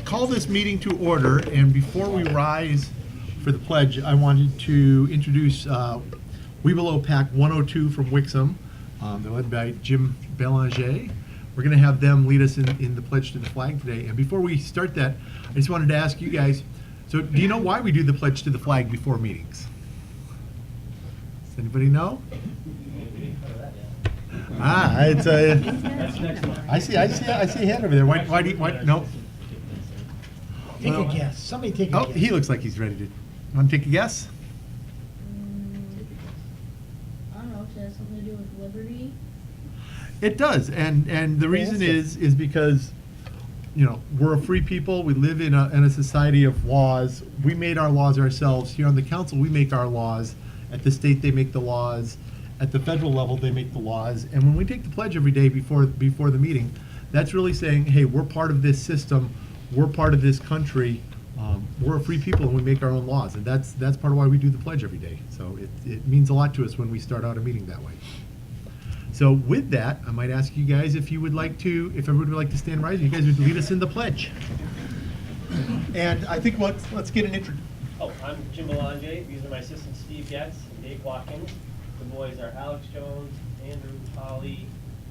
call this meeting to order, and before we rise for the pledge, I wanted to introduce Weeblo Pack 102 from Wixom. They're led by Jim Belanger. We're going to have them lead us in the pledge to the flag today. And before we start that, I just wanted to ask you guys, so do you know why we do the pledge to the flag before meetings? Does anybody know? It's I see a hand over there. Why do you, no? Take a guess. Somebody take a Oh, guess. he looks like he's ready to. Want to take a guess? I don't know, does it have something to do with liberty? It does, and the reason is because, you know, we're a free people. We live in a society of laws. We made our laws ourselves. Here on the council, we make our laws. At the state, they make the laws. At the federal level, they make the laws. And when we take the pledge every day before the meeting, that's really saying, hey, we're part of this system. We're part of this country. We're a free people, and we make our own laws. And that's part of why we do the pledge every day. So it means a lot to us when we start out a meeting that way. So with that, I might ask you guys if everyone would like to stand rise, you guys would lead us in the pledge. And I think let's get an intro. Oh, I'm Jim Belanger. These are my assistants, Steve Getz and Dave Watkins. The boys are Alex Jones, Andrew Holly,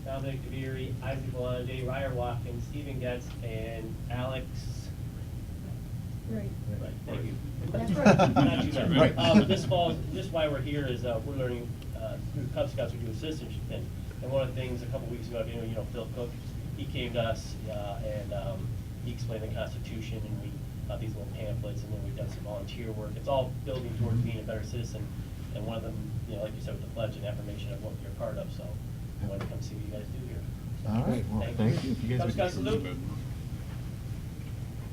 Dominic DeViri, Isaac Belanger, Ryer Watkins, Stephen Getz, and Alex. Right. Right, thank you. That's right. Not you guys. Right. But this why we're here is we're learning through Cub Scouts we do assistantship thing. And one of the things a couple weeks ago, you know, Phil Cook, he came to us and he explained the Constitution, and we these little pamphlets, and then we've done some volunteer work. It's all building towards being a better citizen. And one of them, you know, like you said, with the pledge and affirmation of what you're part of. So I wanted to come see what you guys do here. All right, well, thank you. You guys Cub would- Scouts salute.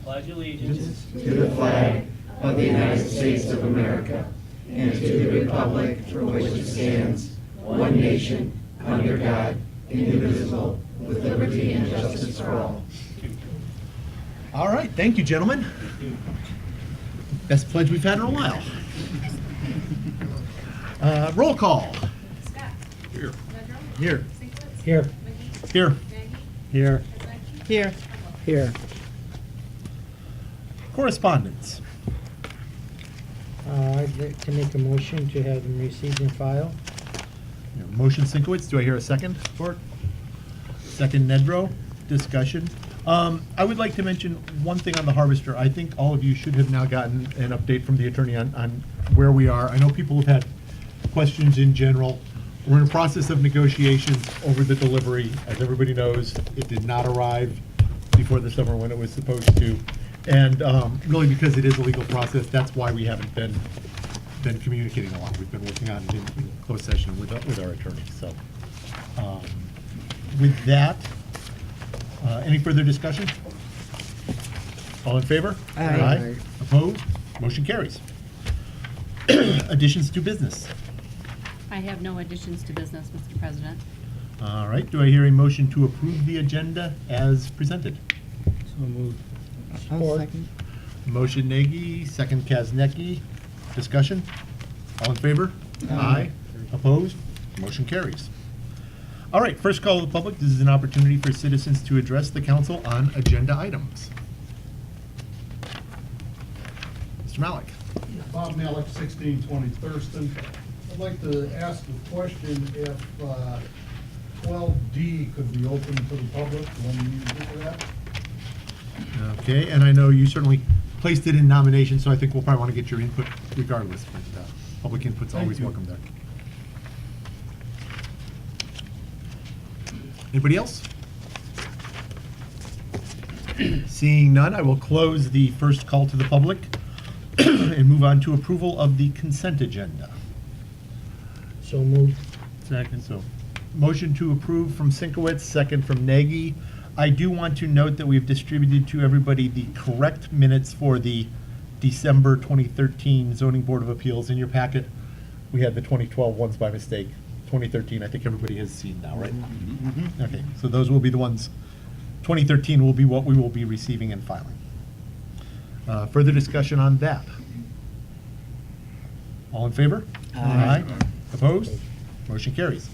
Pledge allegiance To the flag of the United States of America and to the republic for which it stands, one nation, under God, indivisible, with liberty and justice for all. All right, thank you, gentlemen. Best pledge we've had in a while. Roll call. Scott. Here. Ledro. Here. Sinkwitz. Here. McGee. Here. Maggie. Here. Kaczynski. Here. Hubbell. Here. Correspondence. I'd like to make a motion to have them received and filed. Motion Sinkowitz, do I hear a second for it? Second Nedrow, discussion. I would like to mention one thing on the harvester. I think all of you should have now gotten an update from the attorney on where we are. I know people have had questions in general. We're in a process of negotiations over the delivery. As everybody knows, it did not arrive before the summer when it was supposed to. And really because it is a legal process, that's why we haven't been communicating a lot. We've been working on it in closed session with our attorneys. So with that, any further discussion? All in favor? Aye. Opposed? Motion carries. Additions to business. I have no additions to business, Mr. President. All right, do I hear a motion to approve the agenda as presented? So moved. Support. Motion Nagy, second Kaznecky. Discussion? All in favor? Aye. Opposed? Motion carries. All right, first call of the public. This is an opportunity for citizens to address the council on agenda items. Mr. Malik. Bob Malik, 1620 Thurston. I'd like to ask a question if 12D could be open to the public when you do that. Okay, and I know you certainly placed it in nomination, so I think we'll probably want to get your input regardless, but public input's Thank always you. welcome there. Anybody else? Seeing none, I will close the first call to the public and move on to approval of the consent agenda. So moved. Second. So, motion to approve from Sinkowitz, second from Nagy. I do want to note that we've distributed to everybody the correct minutes for the December 2013 Zoning Board of Appeals in your packet. We had the 2012 ones by mistake. 2013, I think everybody has seen now, right? Okay, so those will be the ones. 2013 will be what we will be receiving and filing. Further discussion on that? All in favor? Aye. Opposed? Motion carries.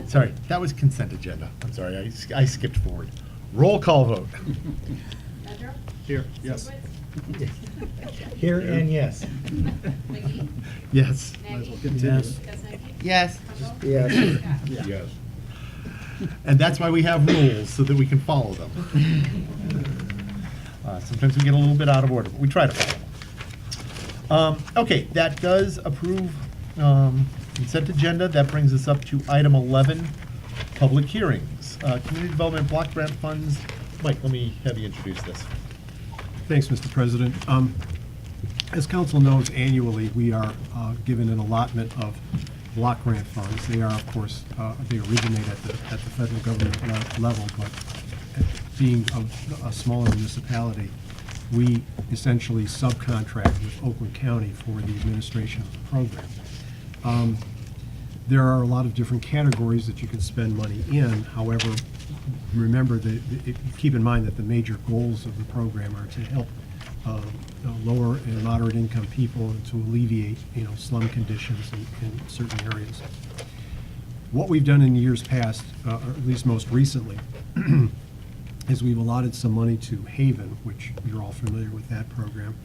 Sorry, that was consent agenda. I'm sorry, I skipped forward. Roll call vote. Pedro? Here, yes. Stieglitz? Here and yes. McGee? Yes. Nagy? Yes. Kaczynski? Yes. Huckle? Yes. Scott? Yes. And that's why we have rules, so that we can follow them. Sometimes we get a little bit out of order, but we try to follow them. Okay, that does approve consent agenda. That brings us up to item 11, public hearings. Community Development Block Grant Funds. Mike, let me have you introduce this. Thanks, Mr. President. As council knows, annually, we are given an allotment of block grant funds. They are, of course, they originate at the federal government level, but being a smaller municipality, we essentially subcontract with Oakland County for the administration of the program. There are a lot of different categories that you can spend money in. However, remember that, keep in mind that the major goals of the program are to help lower and moderate income people and to alleviate, slum conditions in certain areas. What we've done in years past, or at least most recently, is we've allotted some money to Haven, which you're all familiar with that program,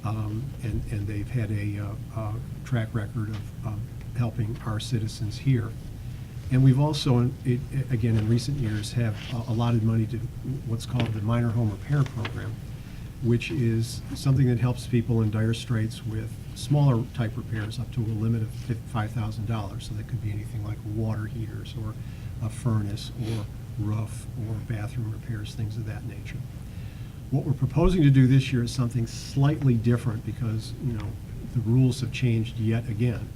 and they've had a track record of helping our citizens here. And we've also, again, in recent years, have allotted money to what's called the Minor Home Repair Program, which is something that helps people in dire straits with smaller type repairs up to a limit of $5,000. So that could be anything like water heaters or a furnace or roof or bathroom repairs, things of that nature. What we're proposing to do this year is something slightly different because, the rules have changed yet again.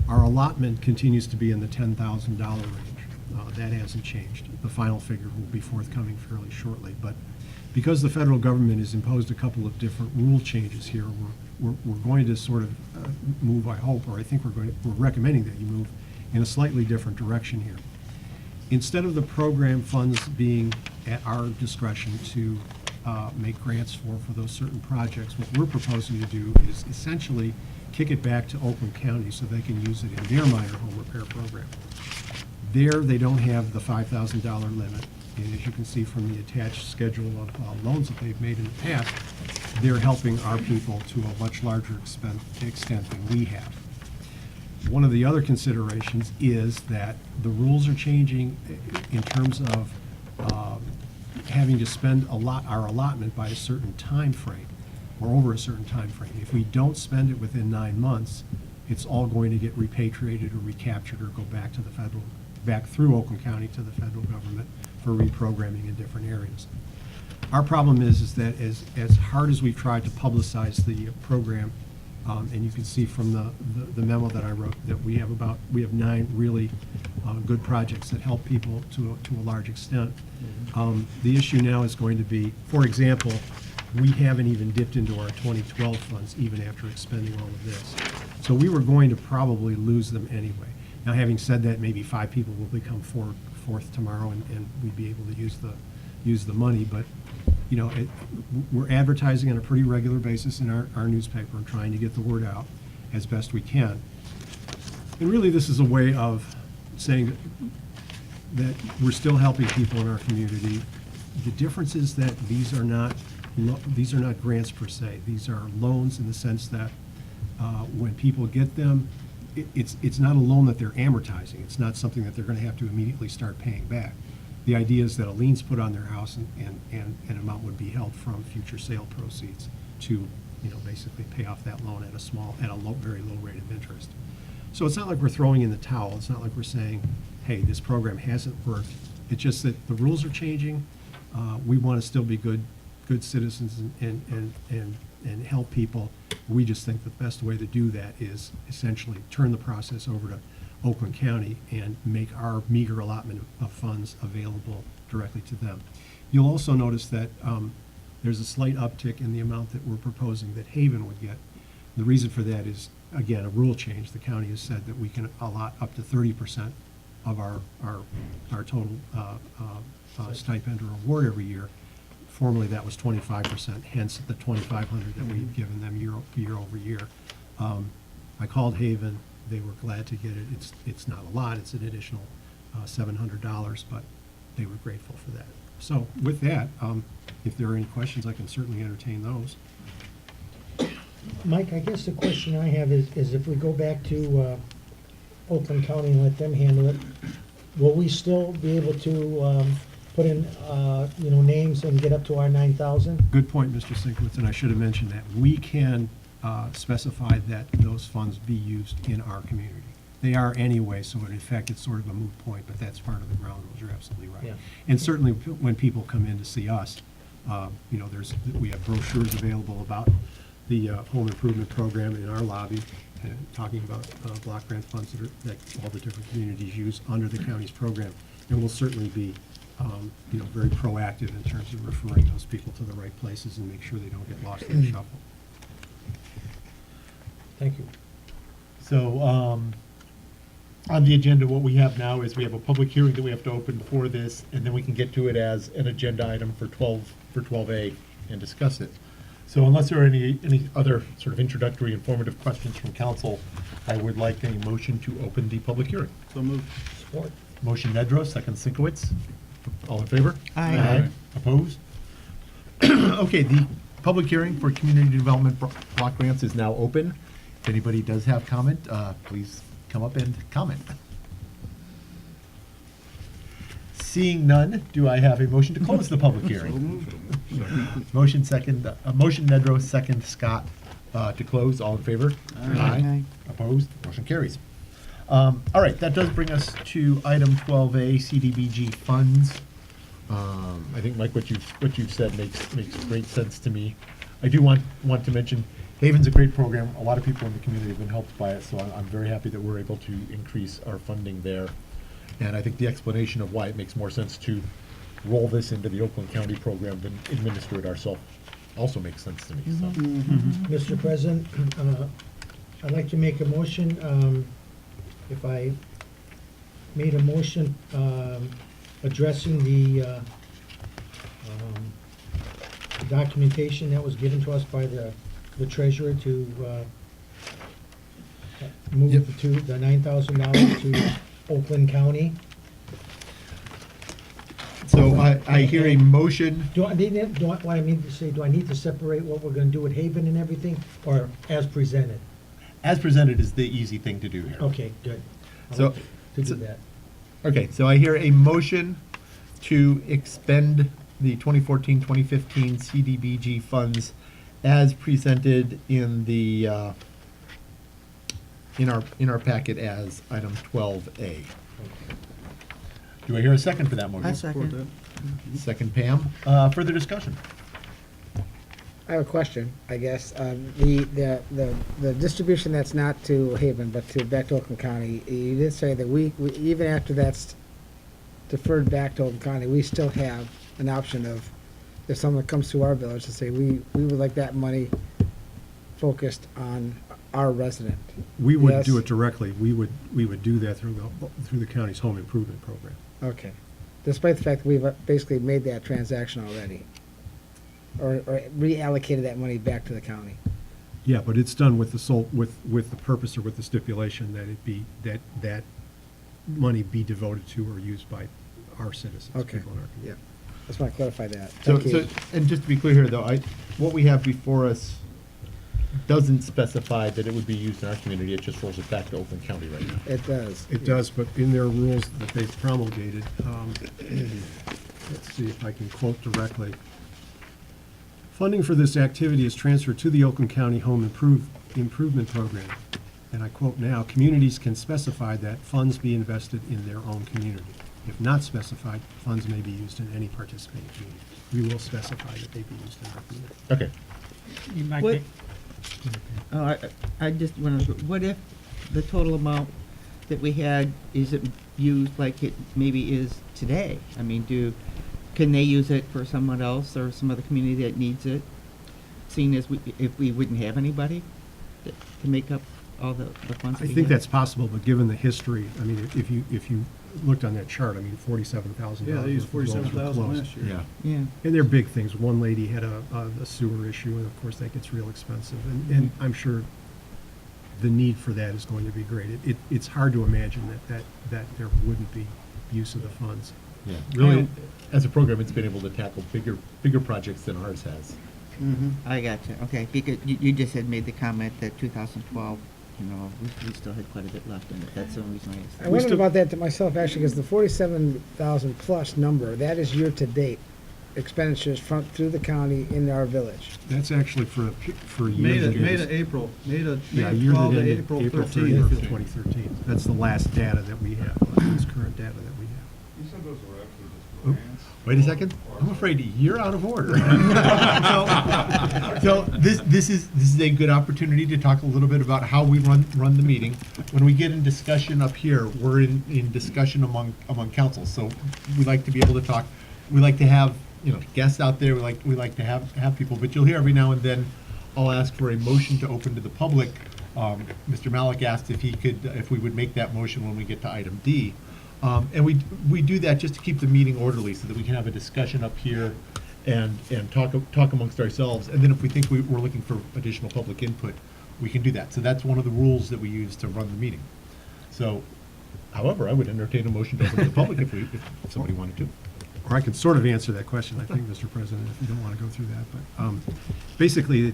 Our allotment continues to be in the $10,000 range. That hasn't changed. The final figure will be forthcoming fairly shortly. But because the federal government has imposed a couple of different rule changes here, we're going to sort of move, I hope, or I think we're recommending that you move in a slightly different direction here. Instead of the program funds being at our discretion to make grants for those certain projects, what we're proposing to do is essentially kick it back to Oakland County so they can use it in their minor home repair program. There, they don't have the $5,000 limit, and as you can see from the attached schedule of loans that they've made in the past, they're helping our people to a much larger extent than we have. One of the other considerations is that the rules are changing in terms of having to spend our allotment by a certain time frame, or over a certain time frame. If we don't spend it within 9 months, it's all going to get repatriated or recaptured or go back to back through Oakland County to the federal government for reprogramming in different areas. Our problem is that as hard as we've tried to publicize the program, and you can see from the memo that I wrote that we have 9 really good projects that help people to a large extent. The issue now is going to be, for example, we haven't even dipped into our 2012 funds even after expending all of this. So we were going to probably lose them anyway. Now, having said that, maybe 5 people will become fourth tomorrow, and we'd be able to use the money. But we're advertising on a pretty regular basis in our newspaper and trying to get the word out as best we can. And really, this is a way of saying that we're still helping people in our community. The difference is that these are not grants per se. These are loans in the sense that when people get them, it's not a loan that they're amortizing. It's not something that they're going to have to immediately start paying back. The idea is that a lien's put on their house and an amount would be held from future sale proceeds to, basically pay off that loan at a very low rate of interest. So it's not like we're throwing in the towel. It's not like we're saying, hey, this program hasn't worked. It's just that the rules are changing. We want to still be good citizens and help people. We just think the best way to do that is essentially turn the process over to Oakland County and make our meager allotment of funds available directly to them. You'll also notice that there's a slight uptick in the amount that we're proposing that Haven would get. The reason for that is, again, a rule change. The county has said that we can allot up to 30% of our total stipend or award every year. Formerly, that was 25%, hence the $2,500 that we've given them year over year. I called Haven. They were glad to get it. It's not a lot. It's an additional $700, but they were grateful for that. So with that, if there are any questions, I can certainly entertain those. Mike, I guess the question I have is if we go back to Oakland County and let them handle it, will we still be able to put in, names and get up to our 9,000? Good point, Mr. Sinkowitz, and I should have mentioned that. We can specify that those funds be used in our community. They are anyway, so in effect, it's sort of a moot point, but that's part of the ground rules. You're absolutely right. Yeah. And certainly, when people come in to see us, we have brochures available about the home improvement program in our lobby, talking about block grant funds that all the different communities use under the county's program. And we'll certainly be, very proactive in terms of referring those people to the right places and make sure they don't get lost in the shuffle. Thank you. So, on the agenda, what we have now is we have a public hearing that we have to open for this, and then we can get to it as an agenda item for 12A and discuss it. So unless there are any other sort of introductory informative questions from council, I would like a motion to open the public hearing. So moved. Support. Motion Nedros, second Sinkowitz. All in favor? Aye. Opposed? Okay, the public hearing for community development block grants is now open. If anybody does have comment, please come up and comment. Seeing none, do I have a motion to close the public hearing? Motion Nedros, second Scott, to close. All in favor? Aye. Opposed? Motion carries. All right, that does bring us to item 12A, CDBG funds. I think, Mike, what you've said makes great sense to me. I do want to mention, Haven's a great program. A lot of people in the community have been helped by it, so I'm very happy that we're able to increase our funding there. And I think the explanation of why it makes more sense to roll this into the Oakland County program than administer it ourselves also makes sense to me, so. Mr. President, I'd like to make a motion, if I made a motion addressing the documentation that was given to us by the treasurer to move the $9,000 to Oakland County. So I hear a motion. Do I need to separate what we're gonna do with Haven and everything, or as presented? As presented is the easy thing to do here. Okay, good. I'd So- like to do that. Okay, so I hear a motion to expend the 2014-2015 CDBG funds as presented in the, in our packet as item 12A. Do I hear a second for that motion? I second. Second, Pam. Further discussion? I have a question, I guess. The distribution that's not to Haven, but back to Oakland County, you did say that we even after that's deferred back to Oakland County, we still have an option of, if someone comes to our village to say, we would like that money focused on our resident. We wouldn't do Yes? it directly. We would do that through the county's home improvement program. Okay. Despite the fact that we've basically made that transaction already, or reallocated that money back to the county. Yeah, but it's done with the purpose or with the stipulation that it be, that money be devoted to or used by our citizens, Okay. people in our community. Yeah. Just want to clarify that. So, Thank you. and just to be clear here, though, what we have before us doesn't specify that it would be used in our community. It just rolls it back to Oakland County right now. It does. It does, but in their rules that they've promulgated, let's see if I can quote directly. Funding for this activity is transferred to the Oakland County Home Improvement Program. And I quote now, communities can specify that funds be invested in their own community. If not specified, funds may be used in any participating community. We will specify that they be used in our community. Okay. What, I just want to, what if the total amount that we had isn't used like it maybe is today? I mean, can they use it for someone else or some other community that needs it? Seeing as if we wouldn't have anybody to make up all the funds I we think have? that's possible, but given the history, I mean, if you looked on that chart, I mean, $47,000. Yeah, they used worth of loans were 47,000 closed. last year. Yeah. Yeah. And they're big things. One lady had a sewer issue, and of course, that gets real expensive. And I'm sure the need for that is going to be great. It's hard to imagine that there wouldn't be use of the funds. Yeah, really, as a program, it's been able to tackle bigger projects than ours has. I got you, okay, because you just had made the comment that 2012, you know, we still had quite a bit left in it, that's the only reason I asked. I wondered about that to myself, actually, because the 47,000 plus number, that is year-to-date expenditures through the county in our village. That's actually for May years. to April, May to Yeah, May year 12 that to ended April April 13. 30th, 2013. That's the last data that we have, this current data that we have. You said those were actually just Oh, grants? Wait a second, I'm afraid you're out of order. So this is a good opportunity to talk a little bit about how we run the meeting. When we get in discussion up here, we're in discussion among council, so we like to be able to talk. We like to have, guests out there, we like to have people, but you'll hear every now and then, I'll ask for a motion to open to the public. Mr. Malik asked if we would make that motion when we get to item D. And we do that just to keep the meeting orderly, so that we can have a discussion up here and talk amongst ourselves. And then if we think we're looking for additional public input, we can do that. So that's one of the rules that we use to run the meeting. So, however, I would entertain a motion to open to the public if somebody wanted to. Or I can sort of answer that question, I think, Mr. President, if you don't want to go through that. But basically,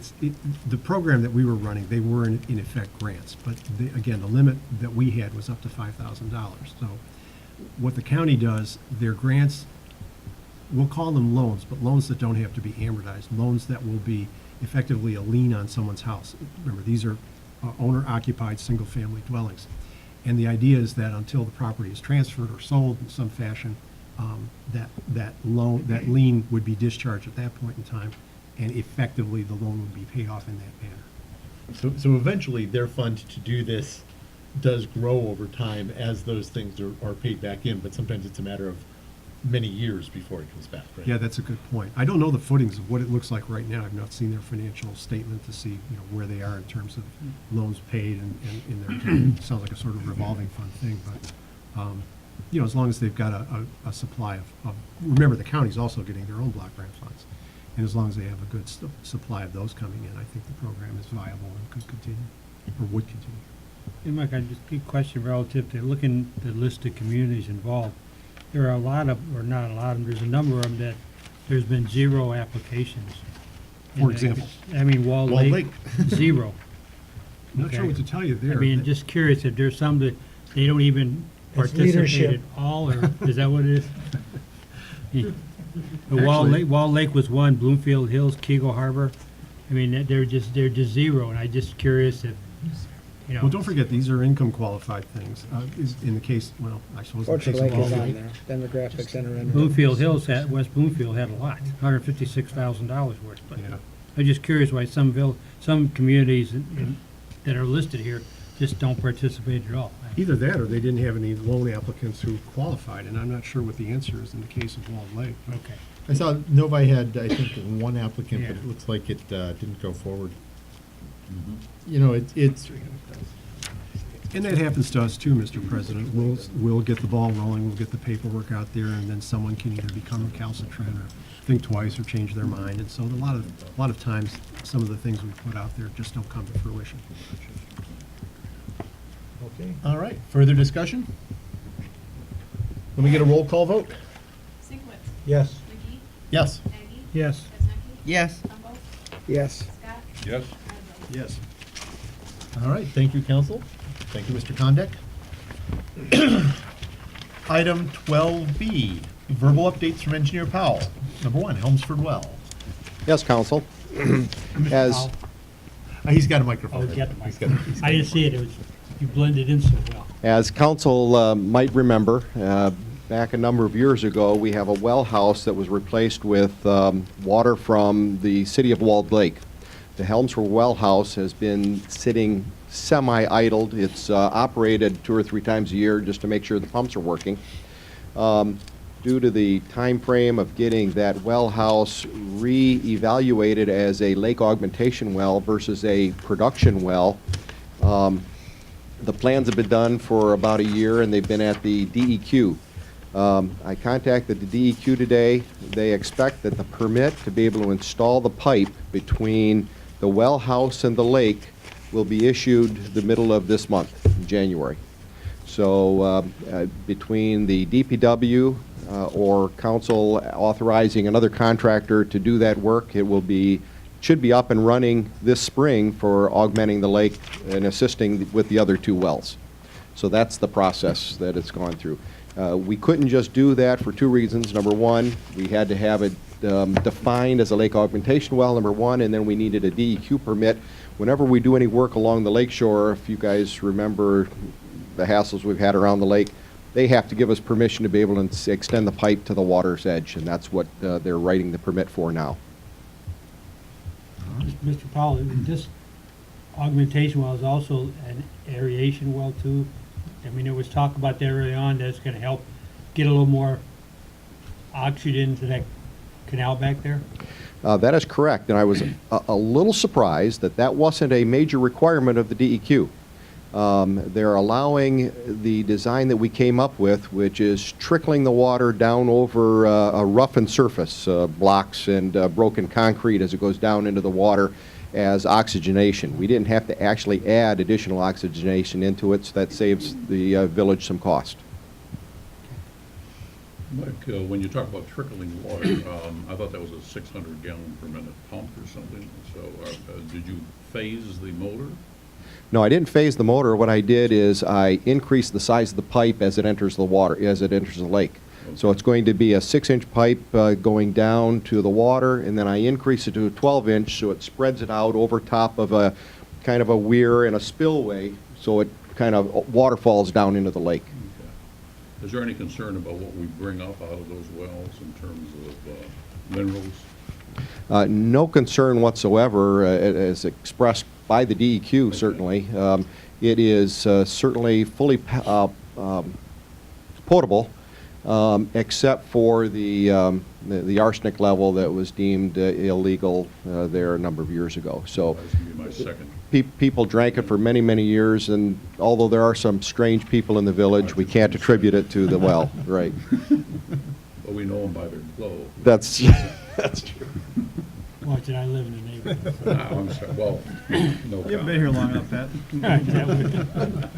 the program that we were running, they were in effect grants. But again, the limit that we had was up to $5,000. So what the county does, their grants, we'll call them loans, but loans that don't have to be amortized, loans that will be effectively a lien on someone's house. Remember, these are owner-occupied, single-family dwellings. And the idea is that until the property is transferred or sold in some fashion, that lien would be discharged at that point in time, and effectively the loan would be paid off in that manner. So eventually, their fund to do this does grow over time as those things are paid back in, but sometimes it's a matter of many years before it comes back, right? Yeah, that's a good point. I don't know the footings of what it looks like right now. I've not seen their financial statement to see, where they are in terms of loans paid and in their, it sounds like a sort of revolving fund thing, but, as long as they've got a supply of, remember, the county's also getting their own block grant funds. And as long as they have a good supply of those coming in, I think the program is viable and could continue, or would continue. Hey, Mike, I just a question relative to looking at the list of communities involved. There are a lot of, or not a lot of them, there's a number of them that there's been 0 applications. For example? I mean, Walled Walled Lake, Lake. 0. I'm not sure what to tell you there. I mean, just curious if there's some that they don't even It's participate leadership. at all, or is that what it is? The Walled Lake was one, Bloomfield Hills, Kego Harbor. I mean, they're just 0, and I'm just curious if, Well, don't forget, these are income qualified things. Is in the case, well, I suppose in the Orchard case Lake of is Walled on Lake. there, demographics center. and- Bloomfield Hills West Bloomfield had a lot, $156,000 worth, but Yeah. I'm just curious why some communities that are listed here just don't participate at all. Either that, or they didn't have any loan applicants who qualified, and I'm not sure what the answer is in the case of Walled Lake. but- Okay. I saw Novi had, I think, one applicant, but Yeah. it looks like it didn't go forward. Mm-hmm. It's, And that happens to us too, Mr. President. We'll get the ball rolling, we'll get the paperwork out there, and then someone can either become recalcitrant or think twice or change their mind. And so a lot of times, some of the things we put out there just don't come to fruition. Okay. all right, further discussion? Let me get a roll call vote. Sinkwitz. Yes. McGee. Yes. Aggie. Yes. Chesnecki. Yes. Trumbull. Yes. Scott. Yes. Isler. Yes. All right, thank you, council. Thank you, Mr. Condek. Item 12B, verbal updates from Engineer Powell. Number 1, Helmsford Well. Yes, Council. As, He's got a microphone. Oh, he's got the He's microphone. he's got I didn't see it, you blended in so well. as Council might remember, back a number of years ago, we have a well house that was replaced with water from the city of Walled Lake. The Helmsford Well House has been sitting semi-idled. It's operated 2 or 3 times a year just to make sure the pumps are working. Due to the time frame of getting that well house re-evaluated as a lake augmentation well versus a production well, the plans have been done for about a year, and they've been at the DEQ. I contacted the DEQ today. They expect that the permit to be able to install the pipe between the well house and the lake will be issued the middle of this month, January. So between the DPW, or council authorizing another contractor to do that work. It should be up and running this spring for augmenting the lake and assisting with the other 2 wells. So that's the process that it's gone through. We couldn't just do that for 2 reasons. Number one, we had to have it defined as a lake augmentation well, number one, and then we needed a DEQ permit. Whenever we do any work along the lake shore, if you guys remember the hassles we've had around the lake, they have to give us permission to be able to extend the pipe to the water's edge, and that's what they're writing the permit for now. Mr. Powell, this augmentation well is also an aeration well too. I mean, there was talk about that early on, that it's gonna help get a little more oxygen into that canal back there. That is correct, and I was a little surprised that that wasn't a major requirement of the DEQ. They're allowing the design that we came up with, which is trickling the water down over a roughened surface, blocks and broken concrete as it goes down into the water as oxygenation. We didn't have to actually add additional oxygenation into it, so that saves the village some cost. Mike, when you talk about trickling water, I thought that was a 600 gallon per minute pump or something. So did you phase the motor? No, I didn't phase the motor. What I did is I increased the size of the pipe as it enters the water, as it enters the lake. Okay. So it's going to be a 6-inch pipe going down to the water, and then I increase it to a 12-inch so it spreads it out over top of a kind of a weir and a spillway, so it kind of waterfalls down into the lake. Okay. Is there any concern about what we bring up out of those wells in terms of minerals? No concern whatsoever, as expressed by the DEQ, Okay. certainly. It is certainly fully potable, except for the arsenic level that was deemed illegal there a number of years ago. So That was going to be my second. people drank it for many, many years, and although there are some strange people in the village, we can't attribute it to the well, right? But we know them by their clothes. That's true. Watch it, I live in the neighborhood. so- Ah, I'm sorry, well, no You haven't been comment. here long enough, Pat. I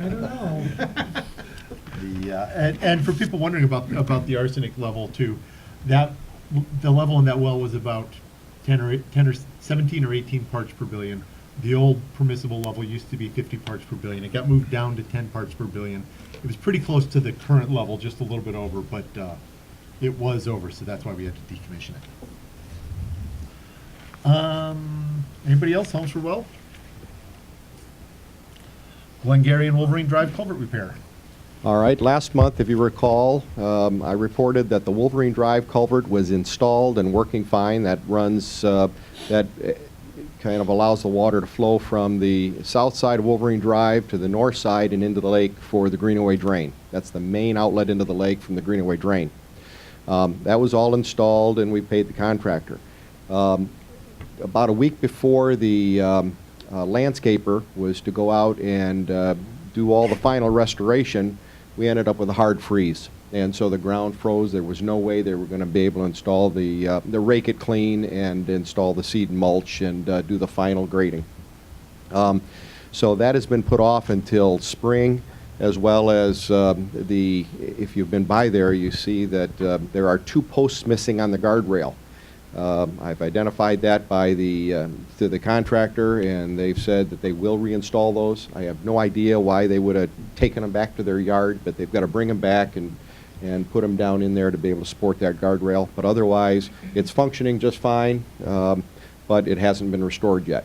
don't know. And for people wondering about the arsenic level too, the level in that well was about 10 or 17 or 18 parts per billion. The old permissible level used to be 50 parts per billion. It got moved down to 10 parts per billion. It was pretty close to the current level, just a little bit over, but it was over, so that's why we had to decommission it. Anybody else? Holmesford Well? Glengarry and Wolverine Drive culvert repair. All right, last month, if you recall, I reported that the Wolverine Drive culvert was installed and working fine. That runs, that kind of allows the water to flow from the south side of Wolverine Drive to the north side and into the lake for the Greenaway drain. That's the main outlet into the lake from the Greenaway drain. That was all installed and we paid the contractor. About a week before the landscaper was to go out and do all the final restoration, we ended up with a hard freeze. And so the ground froze. There was no way they were going to be able to install the rake it clean and install the seed and mulch and do the final grading. So that has been put off until spring, as well as if you've been by there, you see that there are 2 posts missing on the guardrail. I've identified that to the contractor, and they've said that they will reinstall those. I have no idea why they would have taken them back to their yard, but they've got to bring them back and put them down in there to be able to support that guardrail. But otherwise, it's functioning just fine, but it hasn't been restored yet.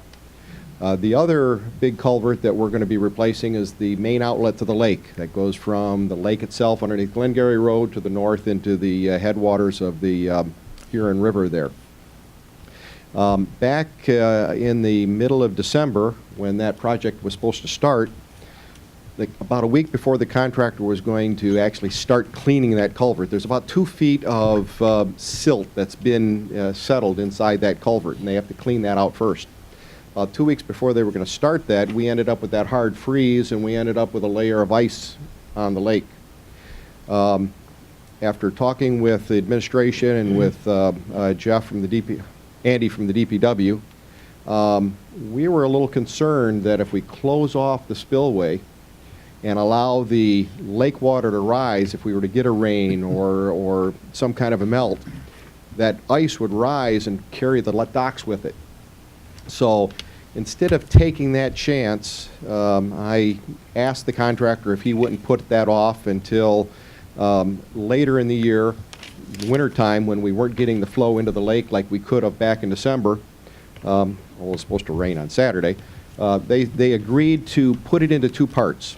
The other big culvert that we're going to be replacing is the main outlet to the lake that goes from the lake itself underneath Glengarry Road to the north into the headwaters of the Huron River there. Back in the middle of December, when that project was supposed to start, about a week before the contractor was going to actually start cleaning that culvert, there's about 2 feet of silt that's been settled inside that culvert, and they have to clean that out first. 2 weeks before they were going to start that, we ended up with that hard freeze, and we ended up with a layer of ice on the lake. After talking with the administration and with Jeff from the Andy from the DPW, we were a little concerned that if we close off the spillway and allow the lake water to rise if we were to get a rain or some kind of a melt, that ice would rise and carry the docks with it. So instead of taking that chance, I asked the contractor if he wouldn't put that off until later in the year, wintertime, when we weren't getting the flow into the lake like we could have back in December. Well, it was supposed to rain on Saturday. They agreed to put it into two parts.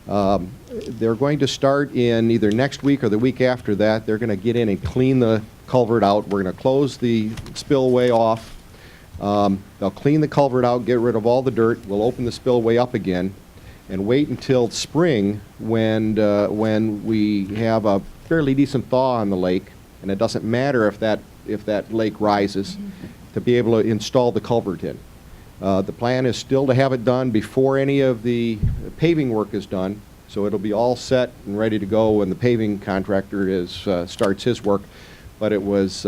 They're going to start in either next week or the week after that. They're going to get in and clean the culvert out. We're going to close the spillway off. They'll clean the culvert out, get rid of all the dirt. We'll open the spillway up again and wait until spring when we have a fairly decent thaw on the lake, and it doesn't matter if that lake rises, to be able to install the culvert in. The plan is still to have it done before any of the paving work is done, so it'll be all set and ready to go when the paving contractor starts his work. But it was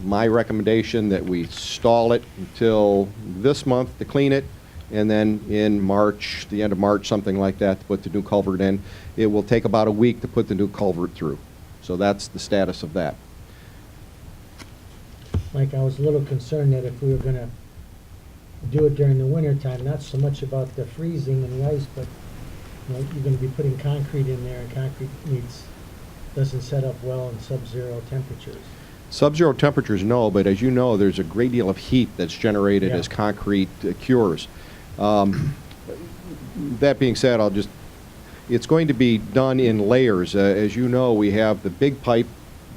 my recommendation that we stall it until this month to clean it, and then in March, the end of March, something like that, to put the new culvert in. It will take about a week to put the new culvert through. So that's the status of that. Mike, I was a little concerned that if we were gonna do it during the winter time, not so much about the freezing and the ice, but, you know, you're gonna be putting concrete in there, and concrete doesn't set up well in sub-zero temperatures. Sub-zero temperatures, no, but as you know, there's a great deal of heat that's generated as concrete cures. That being said, it's going to be done in layers. As you know, we have the big pipe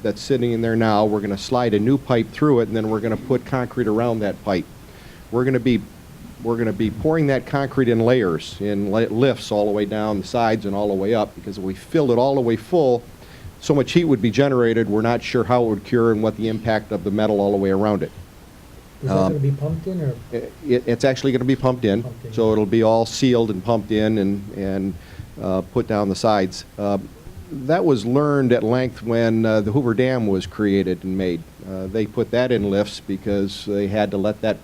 that's sitting in there now. We're going to slide a new pipe through it, and then we're going to put concrete around that pipe. We're going to be pouring that concrete in layers, in lifts all the way down the sides and all the way up, because if we filled it all the way full, so much heat would be generated, we're not sure how it would cure and what the impact of the metal all the way around it. Is that gonna be pumped in, or? It's actually going to be pumped in, so it'll be all sealed and pumped in and put down the sides. That was learned at length when the Hoover Dam was created and made. They put that in lifts because they had to let that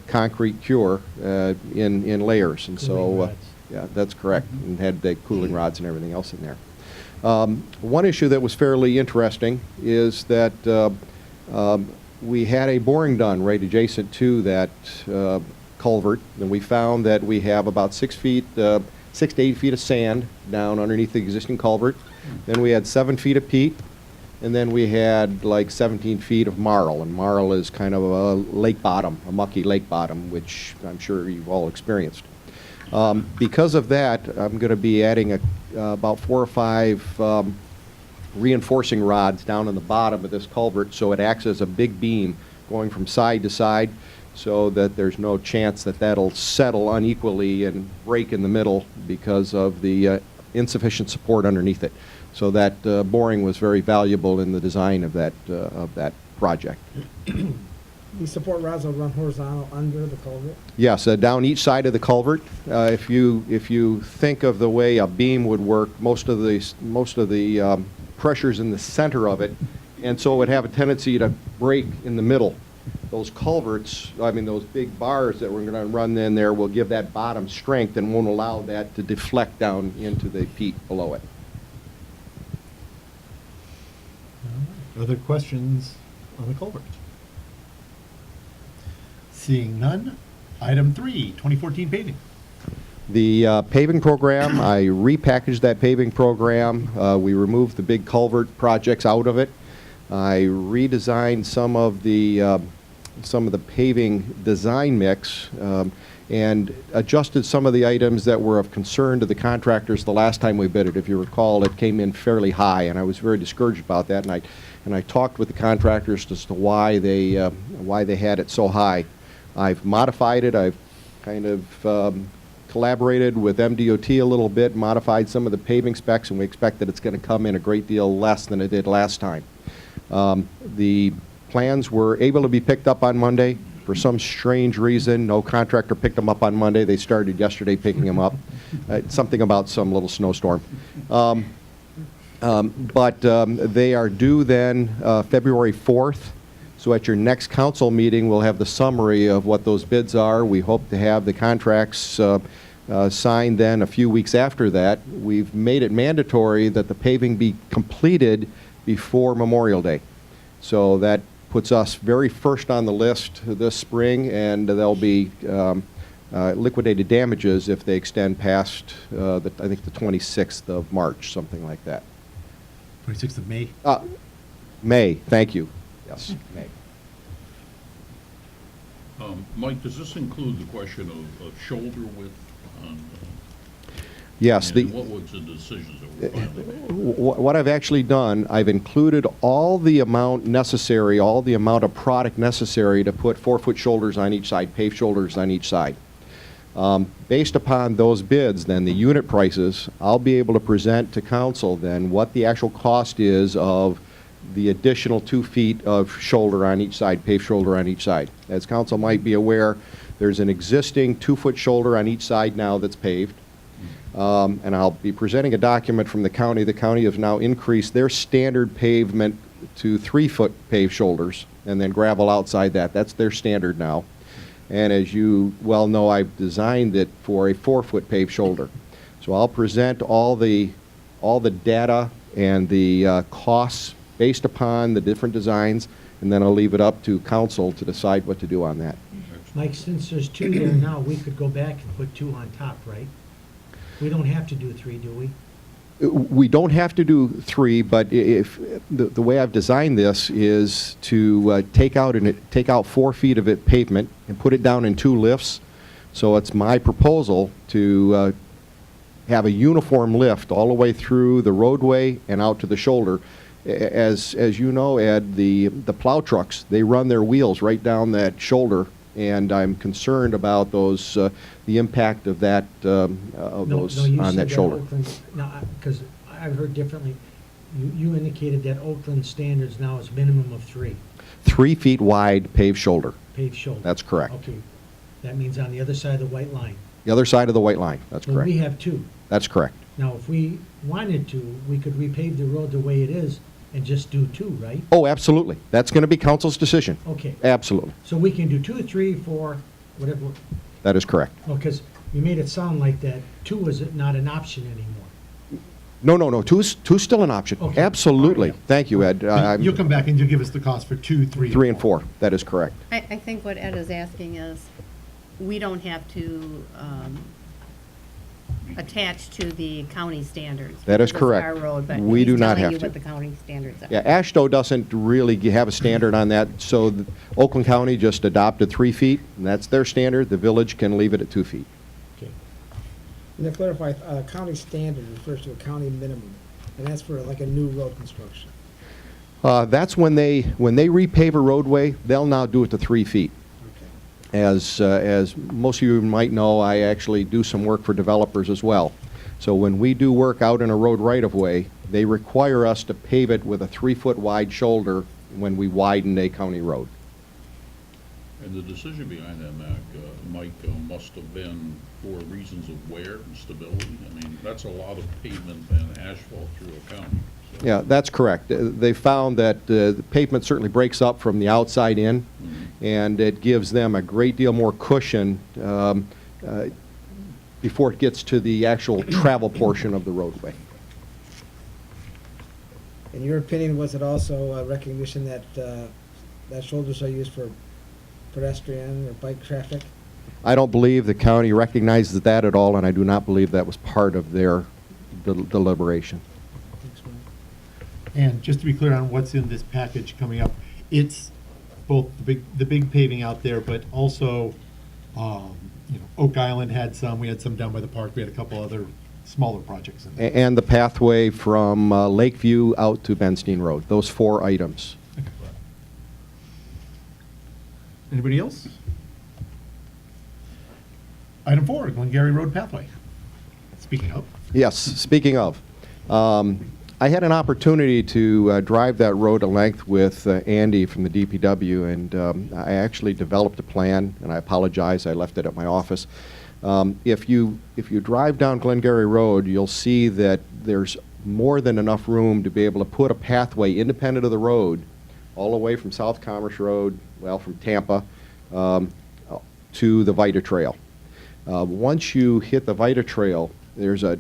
concrete cure in layers, and Cooling rods. yeah, that's correct, and had the cooling rods and everything else in there. One issue that was fairly interesting is that we had a boring done right adjacent to that culvert, and we found that we have about 6 to 8 feet of sand down underneath the existing culvert. Then we had 7 feet of peat, and then we had like 17 feet of marl, and marl is kind of a lake bottom, a mucky lake bottom, which I'm sure you've all experienced. Because of that, I'm going to be adding about 4 or 5 reinforcing rods down on the bottom of this culvert, so it acts as a big beam going from side to side, so that there's no chance that that'll settle unequally and break in the middle because of the insufficient support underneath it. So that boring was very valuable in the design of that project. These support rods will run horizontal under the culvert? Yes, down each side of the culvert. If you think of the way a beam would work, most of the pressure's in the center of it, and so it would have a tendency to break in the middle. Those culverts, those big bars that we're going to run in there will give that bottom strength and won't allow that to deflect down into the peat below it. Other questions on the culvert? Seeing none, item 3, 2014 paving. The paving program, I repackaged that paving program. We removed the big culvert projects out of it. I redesigned some of the paving design mix and adjusted some of the items that were of concern to the contractors the last time we bid it. If you recall, it came in fairly high, and I was very discouraged about that. And I talked with the contractors as to why they had it so high. I've modified it. I've kind of collaborated with MDOT a little bit, modified some of the paving specs, and we expect that it's going to come in a great deal less than it did last time. The plans were able to be picked up on Monday. For some strange reason, no contractor picked them up on Monday. They started yesterday picking them up. Something about some little snowstorm. But they are due then February 4th. So at your next council meeting, we'll have the summary of what those bids are. We hope to have the contracts signed then a few weeks after that, we've made it mandatory that the paving be completed before Memorial Day. So that puts us very first on the list this spring, and there'll be liquidated damages if they extend past, I think, the 26th of March, something like that. 26th of May. May, thank you. Yes, May. Mike, does this include the question of shoulder width? Yes. And what was the decisions that were finally made? What I've actually done, I've included all the amount necessary, all the amount of product necessary to put 4-foot shoulders on each side, paved shoulders on each side. Based upon those bids, then the unit prices, I'll be able to present to council then what the actual cost is of the additional 2 feet of shoulder on each side, paved shoulder on each side. As council might be aware, there's an existing 2-foot shoulder on each side now that's paved. And I'll be presenting a document from the county. The county has now increased their standard pavement to 3-foot paved shoulders and then gravel outside that. That's their standard now. And as you well know, I've designed it for a 4-foot paved shoulder. So I'll present all the data and the costs based upon the different designs, and then I'll leave it up to council to decide what to do on that. Mike, since there's 2 there now, we could go back and put 2 on top, right? We don't have to do 3, do we? We don't have to do 3, but if the way I've designed this is to take out 4 feet of it pavement and put it down in 2 lifts. So it's my proposal to have a uniform lift all the way through the roadway and out to the shoulder. As you know, Ed, the plow trucks, they run their wheels right down that shoulder, and I'm concerned about those the impact of that those on that shoulder. No, because I've heard differently. You indicated that Oakland standards now is minimum of 3. 3 feet wide paved shoulder. Paved shoulder. That's correct. Okay. That means on the other side of the white line. The other side of the white line. That's Well, correct. we have 2. That's correct. Now, if we wanted to, we could repave the road the way it is and just do 2, right? Oh, absolutely. That's going to be council's decision. Okay. Absolutely. So we can do 2, 3, 4, whatever. That is correct. Oh, because you made it sound like that 2 is not an option anymore. No. Two's still an option. Okay. Absolutely. All right. Thank you, Ed. You'll come back and you'll give us the cost for 2, 3, 3 and 4. That is correct. I think what Ed is asking is, we don't have to attach to the county standards. That is because it's correct. our road, but We do he's not telling have you to. what the county standards are. Yeah, AASHTO doesn't really have a standard on that, so Oakland County just adopted 3 feet, and that's their standard. The village can leave it at 2 feet. Okay. And to clarify, county standard refers to a county minimum, and that's for like a new road construction. That's when they repave a roadway, they'll now do it to 3 feet. As most of you might know, I actually do some work for developers as well. So when we do work out in a road right-of-way, they require us to pave it with a 3-foot wide shoulder when we widen a county road. And the decision behind that, Mike, must have been for reasons of wear and stability. I mean, that's a lot of pavement and asphalt through a county. So. Yeah, that's correct. They found that the pavement certainly breaks up from the outside in, and it gives them a great deal more cushion before it gets to the actual travel portion of the roadway. In your opinion, was it also a recognition that that shoulders are used for pedestrian or bike traffic? I don't believe the county recognizes that at all, and I do not believe that was part of their deliberation. And just to be clear on what's in this package coming up, it's both the big paving out there, but also, Oak Island had some, we had some down by the park, we had a couple other smaller projects in there. And the pathway from Lakeview out to Benstein Road, those 4 items. Anybody else? Item 4, Glengarry Road Pathway. Speaking of. Yes, speaking of, I had an opportunity to drive that road a length with Andy from the DPW, and I actually developed a plan, and I apologize, I left it at my office. If you drive down Glengarry Road, you'll see that there's more than enough room to be able to put a pathway independent of the road all the way from South Commerce Road, well, from Tampa, to the Vita Trail. Once you hit the Vita Trail, there's a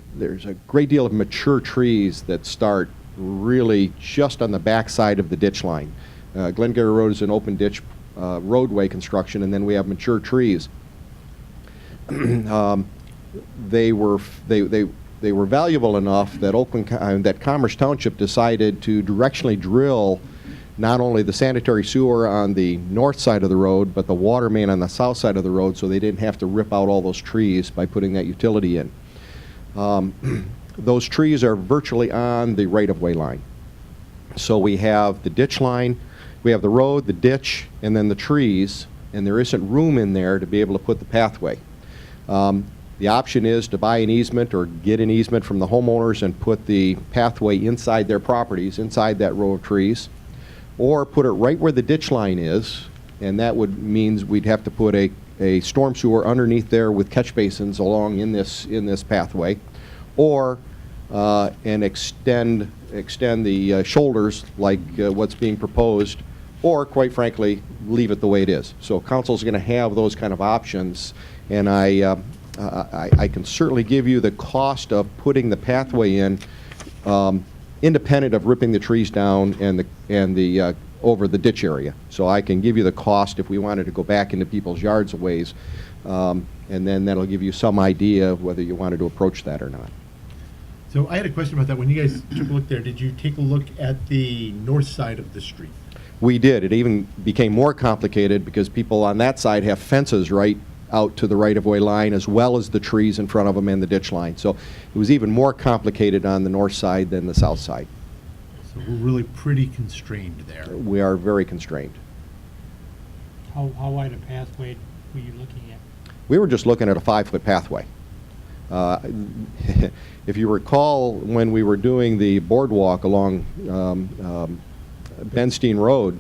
great deal of mature trees that start really just on the backside of the ditch line. Glengarry Road is an open ditch roadway construction, and then we have mature trees. They were valuable enough that that Commerce Township decided to directionally drill not only the sanitary sewer on the north side of the road, but the water main on the south side of the road, so they didn't have to rip out all those trees by putting that utility in. Those trees are virtually on the right-of-way line. So we have the ditch line, we have the road, the ditch, and then the trees, and there isn't room in there to be able to put the pathway. The option is to buy an easement or get an easement from the homeowners and put the pathway inside their properties, inside that row of trees, or put it right where the ditch line is, and that would means we'd have to put a storm sewer underneath there with catch basins along in this pathway, or and extend the shoulders like what's being proposed, or quite frankly leave it the way it is. So council's going to have those kind of options, and I can certainly give you the cost of putting the pathway in, independent of ripping the trees down and the over the ditch area. So I can give you the cost if we wanted to go back into people's yards a ways, and then that'll give you some idea of whether you wanted to approach that or not. So I had a question about that. When you guys took a look there, did you take a look at the north side of the street? We did. It even became more complicated because people on that side have fences right out to the right-of-way line, as well as the trees in front of them and the ditch line. So it was even more complicated on the north side than the south side. So we're really pretty constrained there. We are very constrained. How wide a pathway were you looking at? We were just looking at a 5-foot pathway. If you recall, when we were doing the boardwalk along Benstein Road,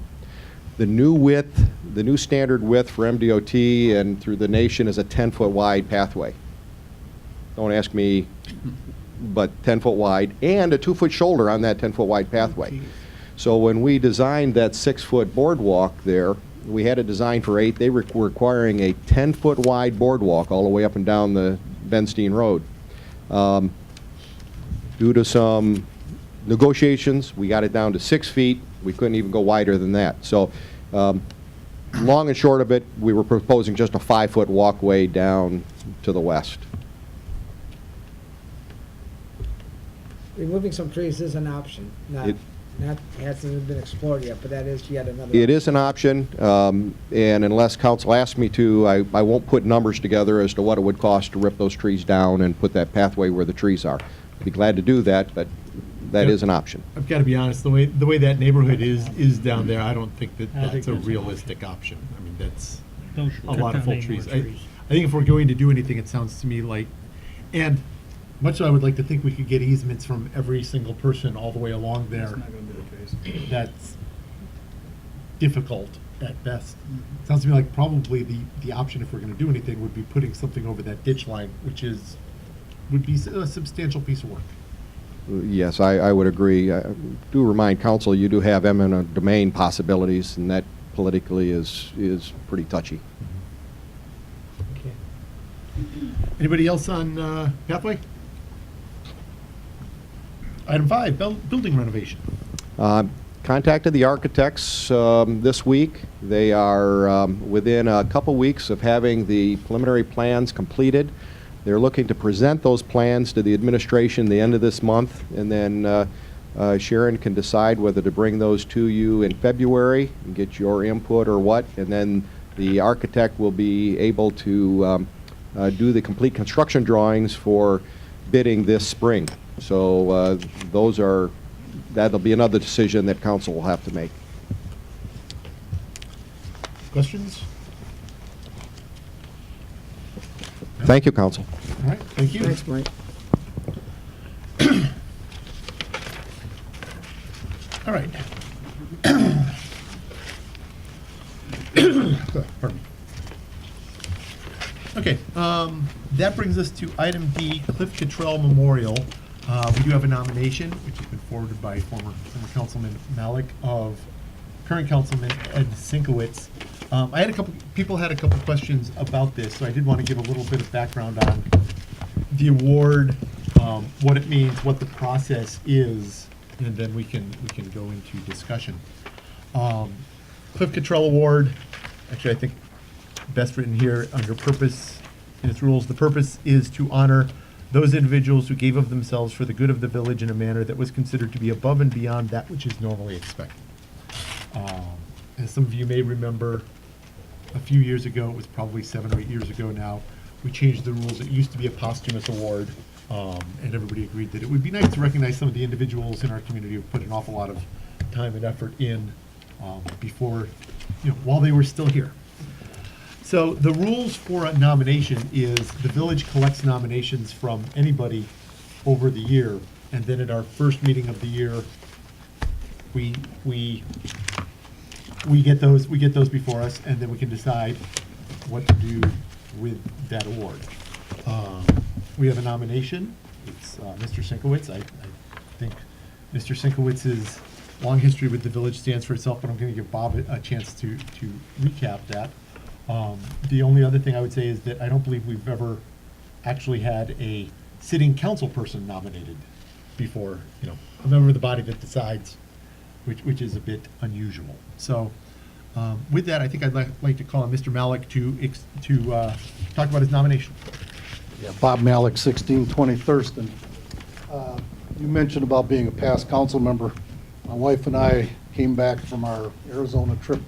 the new standard width for MDOT and through the nation is a 10-foot wide pathway. Don't ask me, but 10-foot wide, and a 2-foot shoulder on that 10-foot wide pathway. So when we designed that 6-foot boardwalk there, we had a design for 8. They were requiring a 10-foot wide boardwalk all the way up and down the Benstein Road. Due to some negotiations, we got it down to 6 feet. We couldn't even go wider than that. So long and short of it, we were proposing just a 5-foot walkway down to the west. Removing some trees is an option, not hasn't been explored yet, but that is yet another. It is an option, and unless council asks me to, I won't put numbers together as to what it would cost to rip those trees down and put that pathway where the trees are. I'd be glad to do that, but that is an option. I've got to be honest, the way that neighborhood is down there, I don't think that I don't think that's a that's an realistic option. I mean, that's Don't a lot of cut full down any trees. more I think if we're going to do anything, it sounds to me like, and much as I would like to think we could get easements from every single person all the way along there, That's not going to be the case. that's difficult at best. Sounds to me like probably the option, if we're going to do anything, would be putting something over that ditch line, which would be a substantial piece of work. Yes, I would agree. I do remind council you do have eminent domain possibilities, and that politically is pretty touchy. Okay. Anybody else on pathway? Item 5, building renovation. Contacted the architects this week. They are within a couple weeks of having the preliminary plans completed. They're looking to present those plans to the administration the end of this month, and then Sharon can decide whether to bring those to you in February and get your input or what, and then the architect will be able to do the complete construction drawings for bidding this spring. So that'll be another decision that council will have to make. Questions? Thank you, council. All right, thank you. Thanks, Mike. All right. Pardon me. Okay, that brings us to item D, Cliff Cottrell Memorial. We do have a nomination, which has been forwarded by former Councilman Malik of current Councilman Ed Sinkowitz People had a couple questions about this, so I did want to give a little bit of background on the award, what it means, what the process is, and then we can go into discussion. Cliff Cottrell Award, actually, I think best written here under purpose in its rules. The purpose is to honor those individuals who gave of themselves for the good of the village in a manner that was considered to be above and beyond that which is normally expected. As some of you may remember, a few years ago, it was probably 7 or 8 years ago now, we changed the rules. It used to be a posthumous award, and everybody agreed that it would be nice to recognize some of the individuals in our community who put an awful lot of time and effort in before, while they were still here. So the rules for a nomination is the village collects nominations from anybody over the year, and then at our first meeting of the year, we get those before us, and then we can decide what to do with that award. We have a nomination. It's Mr. Sinkowitz. I think Mr. Sinkowitz's long history with the village stands for itself, but I'm going to give Bob a chance to recap that. The only other thing I would say is that I don't believe we've ever actually had a sitting council person nominated before, a member of the body that decides, which is a bit unusual. So with that, I think I'd like to call on Mr. Malik to talk about his nomination. Yeah, Bob Malik, 1620 Thurston. You mentioned about being a past council member. My wife and I came back from our Arizona trip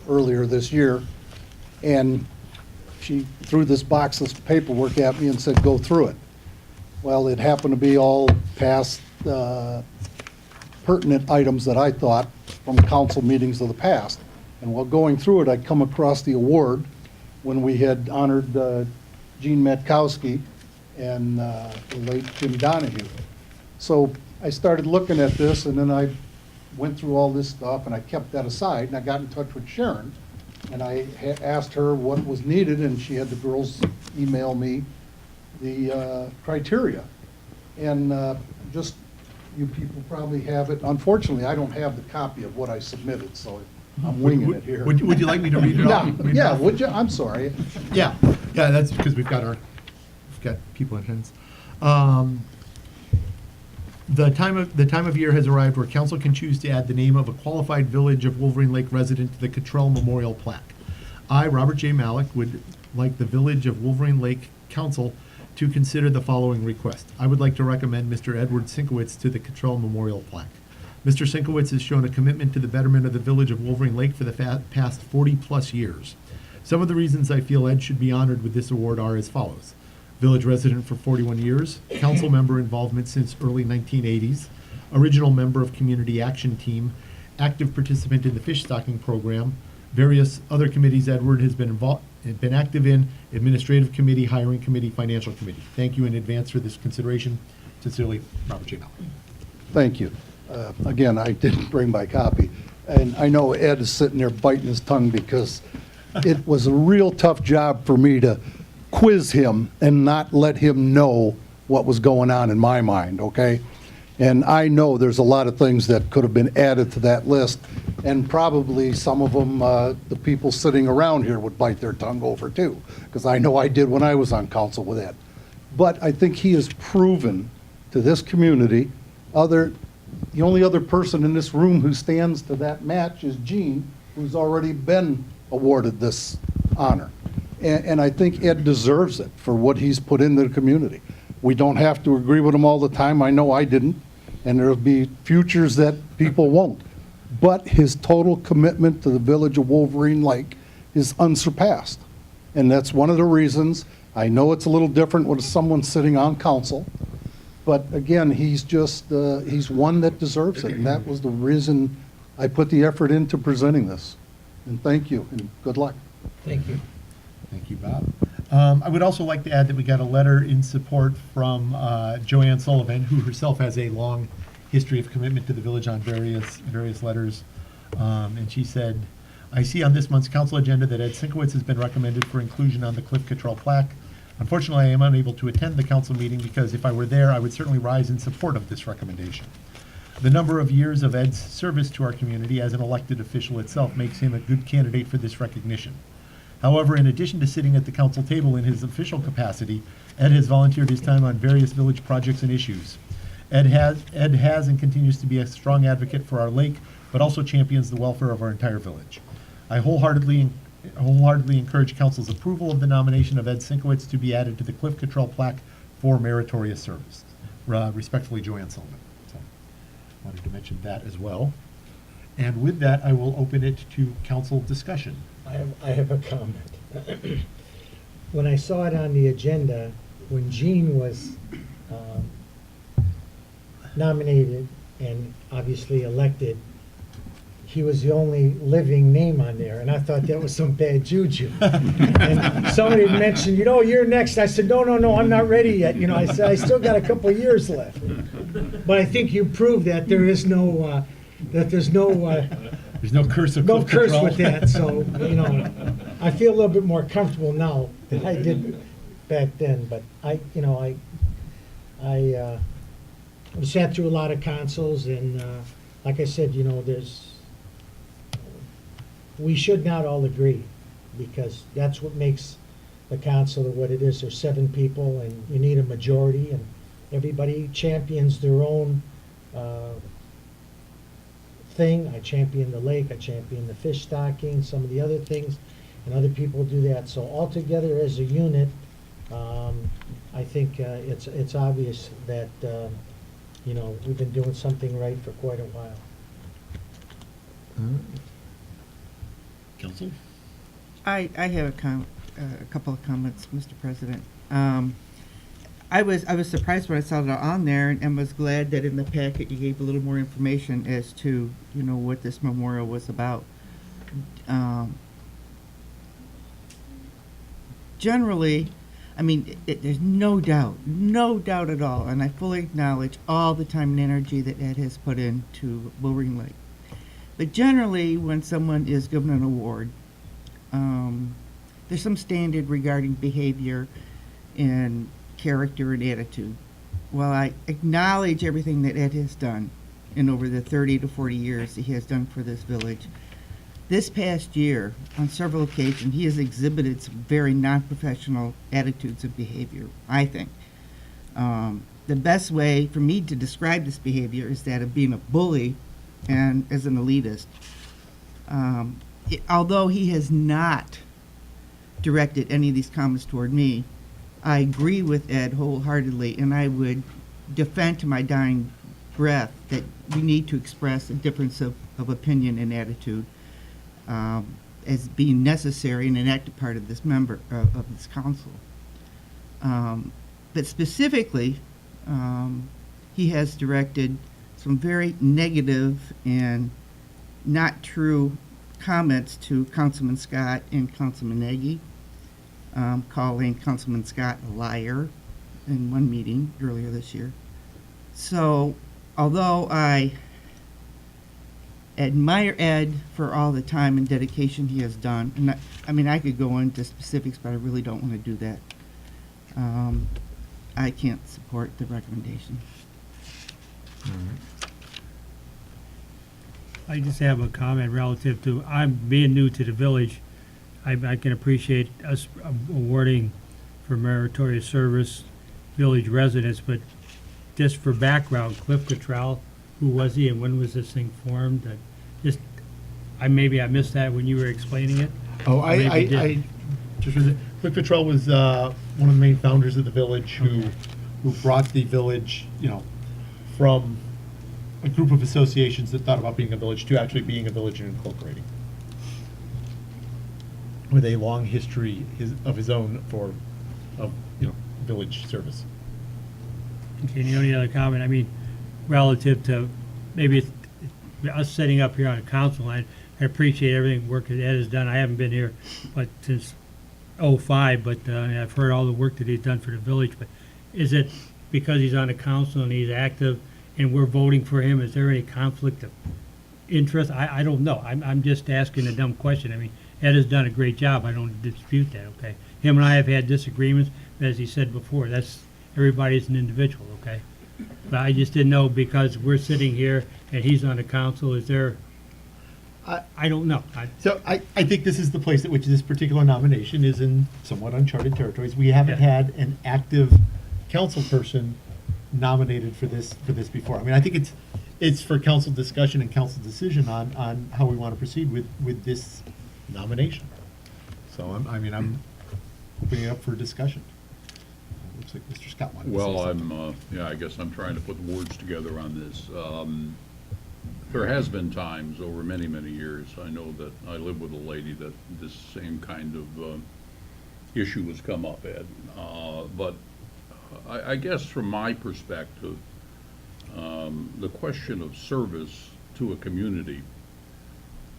earlier this year, and she threw this box of paperwork at me and said, go through it. Well, it happened to be all past pertinent items that I thought from council meetings of the past. And while going through it, I come across the award when we had honored Gene Matkowski and the late Jim Donahue. So I started looking at this, and then I went through all this stuff, and I kept that aside, and I got in touch with Sharon, and I asked her what was needed, and she had the girls email me the criteria. And just, you people probably have it. Unfortunately, I don't have the copy of what I submitted, so I'm winging it here. Would you like me to read it off? Yeah, would you? I'm sorry. Yeah, that's because we've got people in attendance. The time of year has arrived where council can choose to add the name of a qualified Village of Wolverine Lake resident to the Cottrell Memorial Plaque. I, Robert J. Malik, would like the Village of Wolverine Lake Council to consider the following request. I would like to recommend Mr. Edward Sinkowitz to the Cottrell Memorial Plaque. Mr. Sinkowitz has shown a commitment to the betterment of the Village of Wolverine Lake for the past 40-plus years. Some of the reasons I feel Ed should be honored with this award are as follows. Village resident for 41 years, council member involvement since early 1980s, original member of Community Action Team, active participant in the fish stocking program, various other committees Edward has been active in, administrative committee, hiring committee, financial committee. Thank you in advance for this consideration. Sincerely, Robert J. Malik. Thank you. Again, I didn't bring my copy, and I know Ed is sitting there biting his tongue because it was a real tough job for me to quiz him and not let him know what was going on in my mind, okay? And I know there's a lot of things that could have been added to that list, and probably some of them, the people sitting around here would bite their tongue over too, because I know I did when I was on council with Ed. But I think he has proven to this community, the only other person in this room who stands to that match is Gene, who's already been awarded this honor. And I think Ed deserves it for what he's put into the community. We don't have to agree with him all the time. I know I didn't, and there'll be futures that people won't. But his total commitment to the Village of Wolverine Lake is unsurpassed. And that's one of the reasons. I know it's a little different with someone sitting on council, but again, he's just, he's one that deserves it, and that was the reason I put the effort into presenting this. And thank you, and good luck. Thank you. Thank you, Bob. I would also like to add that we got a letter in support from Joanne Sullivan, who herself has a long history of commitment to the village on various letters. And she said, I see on this month's council agenda that Ed Sinkowitz has been recommended for inclusion on the Cliff Cottrell plaque. Unfortunately, I am unable to attend the council meeting because if I were there, I would certainly rise in support of this recommendation. The number of years of Ed's service to our community as an elected official itself makes him a good candidate for this recognition. However, in addition to sitting at the council table in his official capacity, Ed has volunteered his time on various village projects and issues. Ed has and continues to be a strong advocate for our lake, but also champions the welfare of our entire village. I wholeheartedly encourage council's approval of the nomination of Ed Sinkowitz to be added to the Cliff Cottrell plaque for meritorious service. Respectfully, Joanne Sullivan. So, wanted to mention that as well. And with that, I will open it to council discussion. I have a comment. When I saw it on the agenda, when Gene was nominated and obviously elected, he was the only living name on there, and I thought that was some bad juju. And somebody had mentioned, you're next. I said, no, I'm not ready yet. I said, I still got a couple of years left. But I think you proved that there's no curse of no Cliff curse Cottrell. with that. So, I feel a little bit more comfortable now than I did back then. But I sat through a lot of councils, and like I said, we should not all agree, because that's what makes the council what it is. There's 7 people, and you need a majority, and everybody champions their own thing. I champion the lake, I champion the fish stocking, some of the other things, and other people do that. So altogether as a unit, I think it's obvious that we've been doing something right for quite a while. Council? I have a couple of comments, Mr. President. I was surprised when I saw that on there, and was glad that in the packet you gave a little more information as to what this memorial was about. Generally, there's no doubt at all, and I fully acknowledge all the time and energy that Ed has put into Bullring Lake. But generally, when someone is given an award, there's some standard regarding behavior and character and attitude. While I acknowledge everything that Ed has done in over the 30 to 40 years that he has done for this village, this past year, on several occasions, he has exhibited some very non-professional attitudes and behavior, I think. The best way for me to describe this behavior is that of being a bully and as an elitist. Although he has not directed any of these comments toward me, I agree with Ed wholeheartedly, and I would defend to my dying breath that we need to express a difference of opinion and attitude as being necessary and an active part of this of this council. But specifically, he has directed some very negative and not true comments to Councilman Scott and Councilman Nagy, calling Councilman Scott a liar in one meeting earlier this year. So, although I admire Ed for all the time and dedication he has done, and I could go into specifics, but I really don't want to do that. I can't support the recommendation. I just have a comment relative to, I'm being new to the village. I can appreciate us awarding for meritorious service village residents, but just for background, Cliff Cottrell, who was he and when was this thing formed? Maybe I missed that when you were explaining it. Oh, Or maybe you didn't. Cliff Cottrell was one of the main founders of the village who brought the village, from a group of associations that thought about being a village to actually being a village and incorporating, with a long history of his own of village service. Okay, and the only other comment, relative to maybe it's us setting up here on a council line, I appreciate everything work that Ed has done. I haven't been here, since '05, but I've heard all the work that he's done for the village. But is it because he's on the council and he's active and we're voting for him? Is there any conflict of interest? I don't know. I'm just asking a dumb question. Ed has done a great job. I don't dispute that, okay? Him and I have had disagreements, but as he said before, everybody's an individual, okay? But I just didn't know, because we're sitting here and he's on the council, is there, I don't know. So I think this is the place at which this particular nomination is in somewhat uncharted territories. We haven't Yeah. had an active council person nominated for this before. I mean, I think it's for council discussion and council decision on how we want to proceed with this nomination. So I'm opening it up for discussion. Looks like Mr. Scott wanted to say Well, something. I guess I'm trying to put words together on this. There has been times over many, many years, I know that I live with a lady that this same kind of issue has come up, Ed. But I guess from my perspective, the question of service to a community,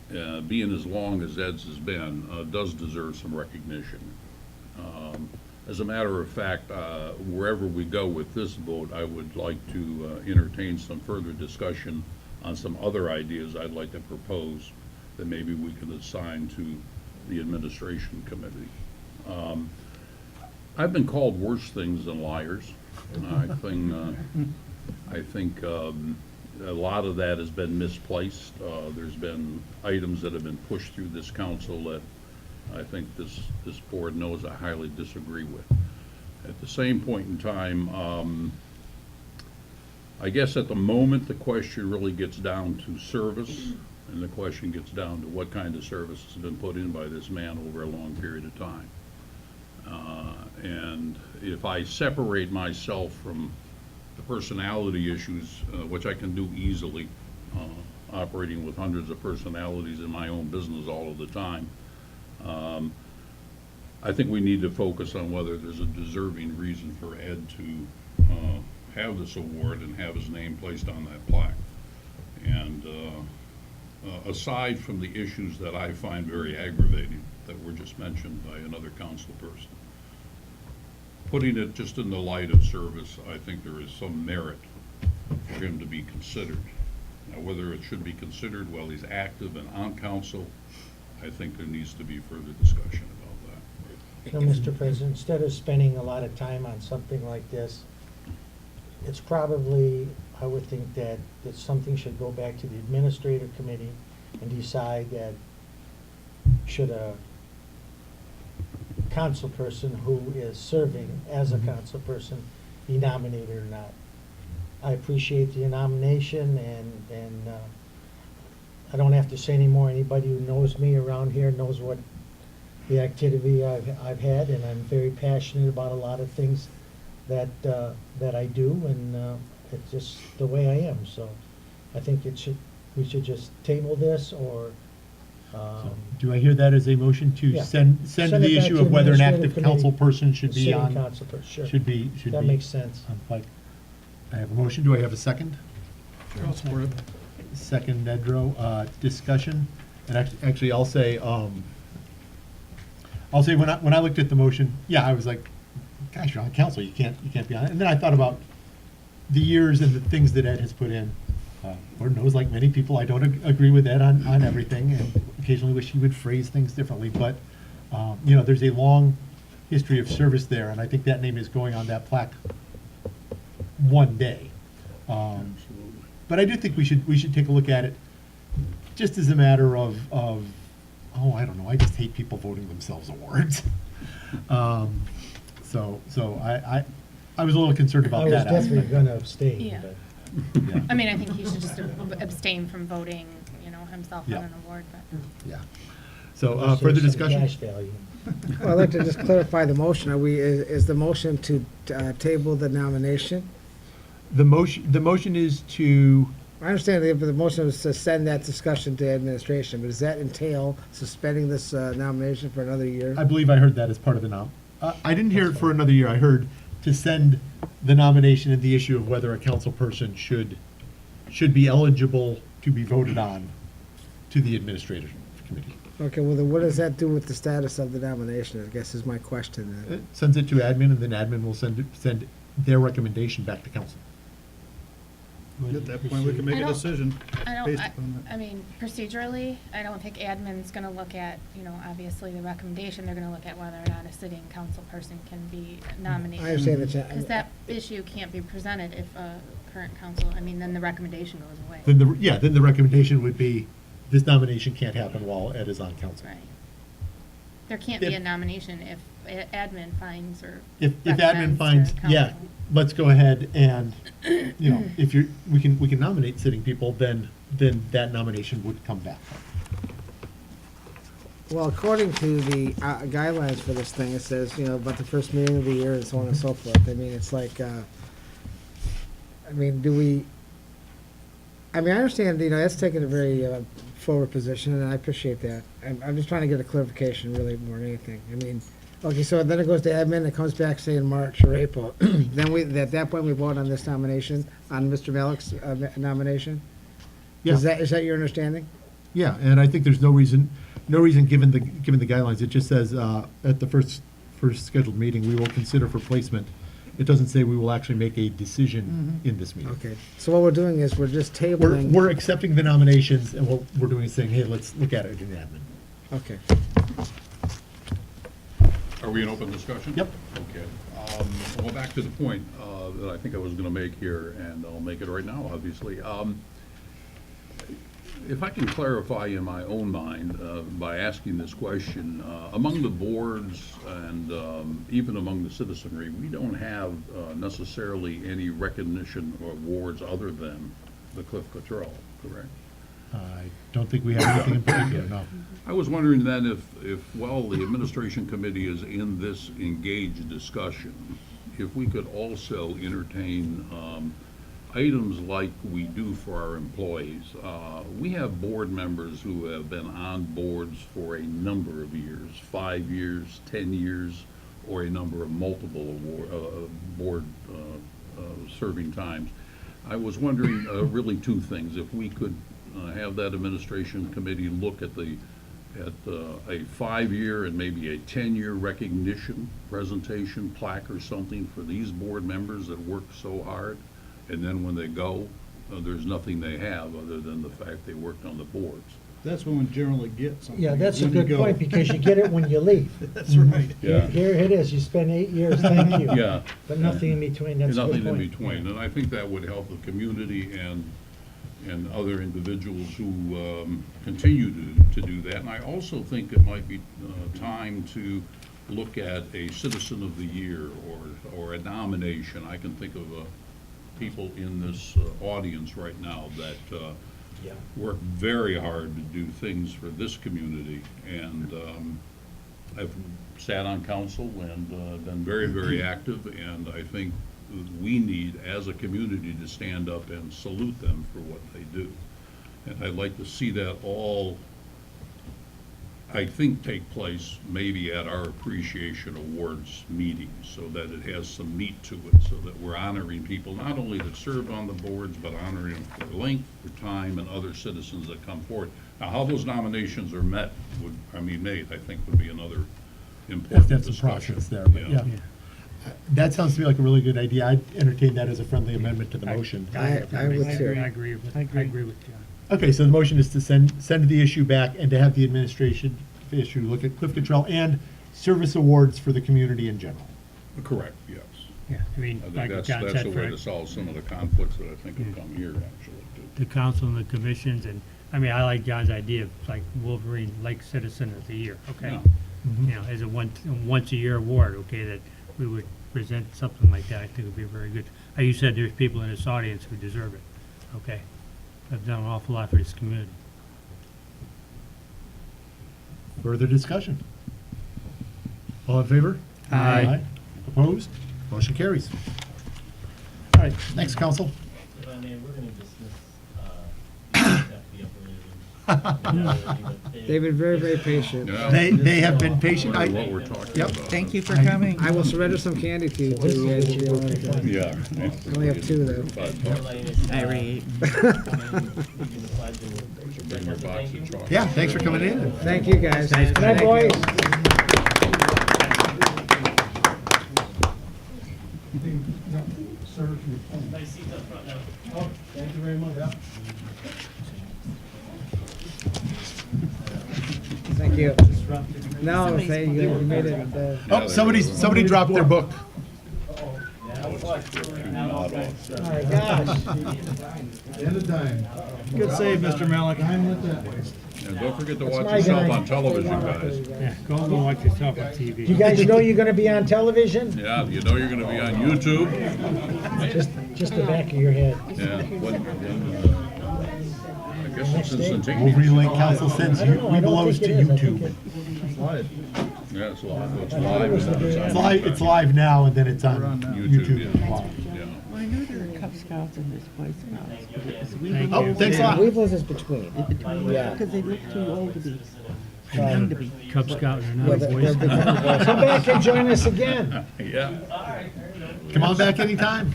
being as long as Ed's has been, does deserve some recognition. As a matter of fact, wherever we go with this vote, I would like to entertain some further discussion on some other ideas I'd like to propose that maybe we can assign to the administration committee. I've been called worse things than liars. I think a lot of that has been misplaced. There's been items that have been pushed through this council that I think this board knows I highly disagree with. At the same point in time, I guess at the moment the question really gets down to service, and the question gets down to what kind of service has been put in by this man over a long period of time. And if I separate myself from the personality issues, which I can do easily, operating with hundreds of personalities in my own business all of the time, I think we need to focus on whether there's a deserving reason for Ed to have this award and have his name placed on that plaque. And aside from the issues that I find very aggravating that were just mentioned by another council person, putting it just in the light of service, I think there is some merit for him to be considered. Now, whether it should be considered while he's active and on council, I think there needs to be further discussion about that. You know, Mr. President, instead of spending a lot of time on something like this, it's probably, I would think that something should go back to the administrative committee and decide that should a council person who is serving as a council person be nominated or not. I appreciate the nomination, and I don't have to say anymore. Anybody who knows me around here knows what the activity I've had, and I'm very passionate about a lot of things that I do, and it's just the way I am. So I think we should just table this, or Do I hear that as a motion to Yeah. send Send to it the back issue to of whether an administrative active council committee. person should be Sitting on? council person, sure. Should be. That makes sense. on plaque. I have a motion. Do I have a second? Second, Nedro. Discussion. And actually, I'll say when I looked at the motion, yeah, I was like, gosh, you're on council, you can't be on it. And then I thought about the years and the things that Ed has put in. Lord knows, like many people, I don't agree with Ed on everything, and occasionally wish he would phrase things differently. But there's a long history of service there, and I think that name is going on that plaque one day. But I do think we should take a look at it, just as a matter of I don't know, I just hate people voting themselves awards. So I was a little concerned about that I was definitely aspect. going to abstain. Yeah. But Yeah. I mean, I think he should just abstain from voting, himself Yeah. on an award, but. Yeah. So Save further some discussion? Cash value. Well, I'd like to just clarify the motion. Is the motion to table the nomination? The motion is to, I understand the motion was to send that discussion to administration, but does that entail suspending this nomination for another year? I believe I heard that as part of the nom. I didn't hear it for another year. I heard to send the nomination and the issue of whether a council person should be eligible to be voted on to the administrative committee. Okay, well, then what does that do with the status of the nomination, I guess is my question It then. sends it to admin, and then admin will send their recommendation back to council. would At that point, we can make I a don't- decision I don't, based I, upon that. I mean, procedurally, I don't think admin's gonna look at, obviously the recommendation, they're gonna look at whether or not a sitting council person can be nominated. I understand that, yeah. Because that issue can't be presented if a current council, then the recommendation goes away. Then the recommendation would be, this nomination can't happen while Ed is on council. Right. There can't be If- a nomination if admin finds or If admin recommends finds, to yeah, council. let's go ahead and, if we can nominate sitting people, then that nomination would come back. Well, according to the guidelines for this thing, it says, about the first meeting of the year and so on and so forth. I mean, it's like, I understand, that's taking a very forward position, and I appreciate that. I'm just trying to get a clarification, really, more than anything. Okay, so then it goes to admin, it comes back, say, in March or April. Then at that point, we vote on this nomination, on Mr. Malik's nomination? Yeah. Is that your understanding? Yeah, and I think there's no reason, given the guidelines, it just says, at the first scheduled meeting, we will consider for placement. It doesn't say we will actually make a decision in this meeting. Okay, so what we're doing is we're just tabling. We're accepting the nominations, and what we're doing is saying, hey, let's look at it in admin. Okay. Are we in open discussion? Yep. Okay. Well, back to the point that I think I was going to make here, and I'll make it right now, obviously. If I can clarify in my own mind by asking this question, among the boards and even among the citizenry, we don't have necessarily any recognition or awards other than the Cliff Cottrell, correct? I don't think we have anything in particular, no. I was wondering then if the administration committee is in this engaged discussion, if we could also entertain items like we do for our employees. We have board members who have been on boards for a number of years, 5 years, 10 years, or a number of multiple board serving times. I was wondering really two things. If we could have that administration committee look at a 5-year and maybe a 10-year recognition presentation, plaque or something for these board members that work so hard. And then when they go, there's nothing they have other than the fact they worked on the boards. That's when we generally get something. Yeah, that's a when you good go. point, because you get it when you leave. That's right. Yeah. Here it is, you spend 8 years, thank you. Yeah. But nothing in between, that's a good Nothing in point. between, and I think that would help the community and other individuals who continue to do that. And I also think it might be time to look at a Citizen of the Year or a nomination. I can think of people in this audience right now that work very hard to do things for this community. And I've sat on council and been very, very active, and I think we need, as a community, to stand up and salute them for what they do. And I'd like to see that all, I think, take place maybe at our Appreciation Awards meeting, so that it has some meat to it, so that we're honoring people, not only that served on the boards, but honoring them for length, for time, and other citizens that come forward. Now, how those nominations are made, I think would be another important That's a discussion. process there, but yeah. That sounds to me like a really good idea. I'd entertain that as a friendly amendment to the motion. I would too. I agree with John. Okay, so the motion is to send the issue back and to have the administration issue look at Cliff Cottrell and service awards for the community in general. Correct, yes. Yeah, I mean, I think like that's John the said, way for to solve some of the conflicts that I think have come here, actually. the council and the commissions, and, I like John's idea of like Wolverine Lake Citizen of the Year, okay? Yeah. As a once a year award, okay, that we would present something like that, I think would be very good. You said there's people in this audience who deserve it, okay? Have done an awful lot for this community. Further discussion? All in favor? Aye. Opposed? Motion carries. All right, next, council. If I may, we're gonna dismiss, They've been very, very patient. Yeah. They have been patient. Wonder what we're talking Yep. about. Thank you for coming. I will surrender some candy to you, too, guys, if you want it. Yeah. I only have 2, though. Irate. Bring your box of chocolate. Yeah, thanks for coming in. Thank you, guys. Good night, Thank you. boys. Sir, your phone. Nice seats up front now. Oh, thank you very much. Thank you. No, say you made it. Oh, somebody dropped their book. Oh my gosh. End of time. Good save, Mr. Malik. Time with that. And don't forget to That's watch my yourself guy. on television, guys. Yeah, go home and watch yourself on TV. You guys know you're gonna be on television? Yeah, you know you're gonna be on YouTube. Just the back of your head. Yeah, I guess it's instantaneous. Wolverine Lake Council sends I don't know, we I don't belongs think to it is. I think YouTube. it- Live. Yeah, it's live, it's I thought it live. was and the then day it's after. It's live now, and then it's on We're on now. YouTube. YouTube, yeah. Wow. Yeah. Well, I know there are Cub Scouts and there's Boy Scouts. but it's Thank Weevil- you. Oh, thanks a lot. Weevils is between. Between, Yeah. because they look too old to be, young to be. Cub Scout and Well, another Boy they're Scout. becoming- Come back and join us again. Yeah. Come on back anytime.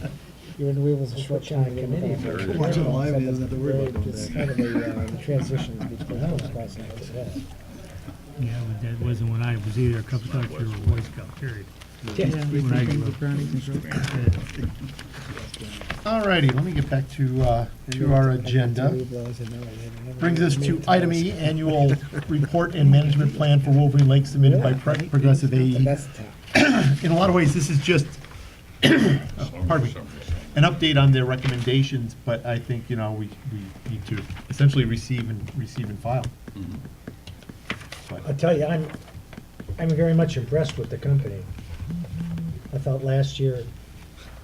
You're in the Weevils a short time committee. Watch it live, he doesn't have to worry about It's coming kind of a transition between Cub Scouts and Boy Scouts. Yeah, but that wasn't when I was either a Cub Scout or a Boy Scout, period. Yeah, When I grew up. brownies and girls. Alrighty, let me get back to our agenda. Brings us to item E, annual report and management plan for Wolverine Lake submitted by Progressive AE. That's tough. In a lot of ways, this is just, pardon me, an update on their recommendations, but I think, we need to essentially receive and file. I'll tell you, I'm very much impressed with the company. I thought last year,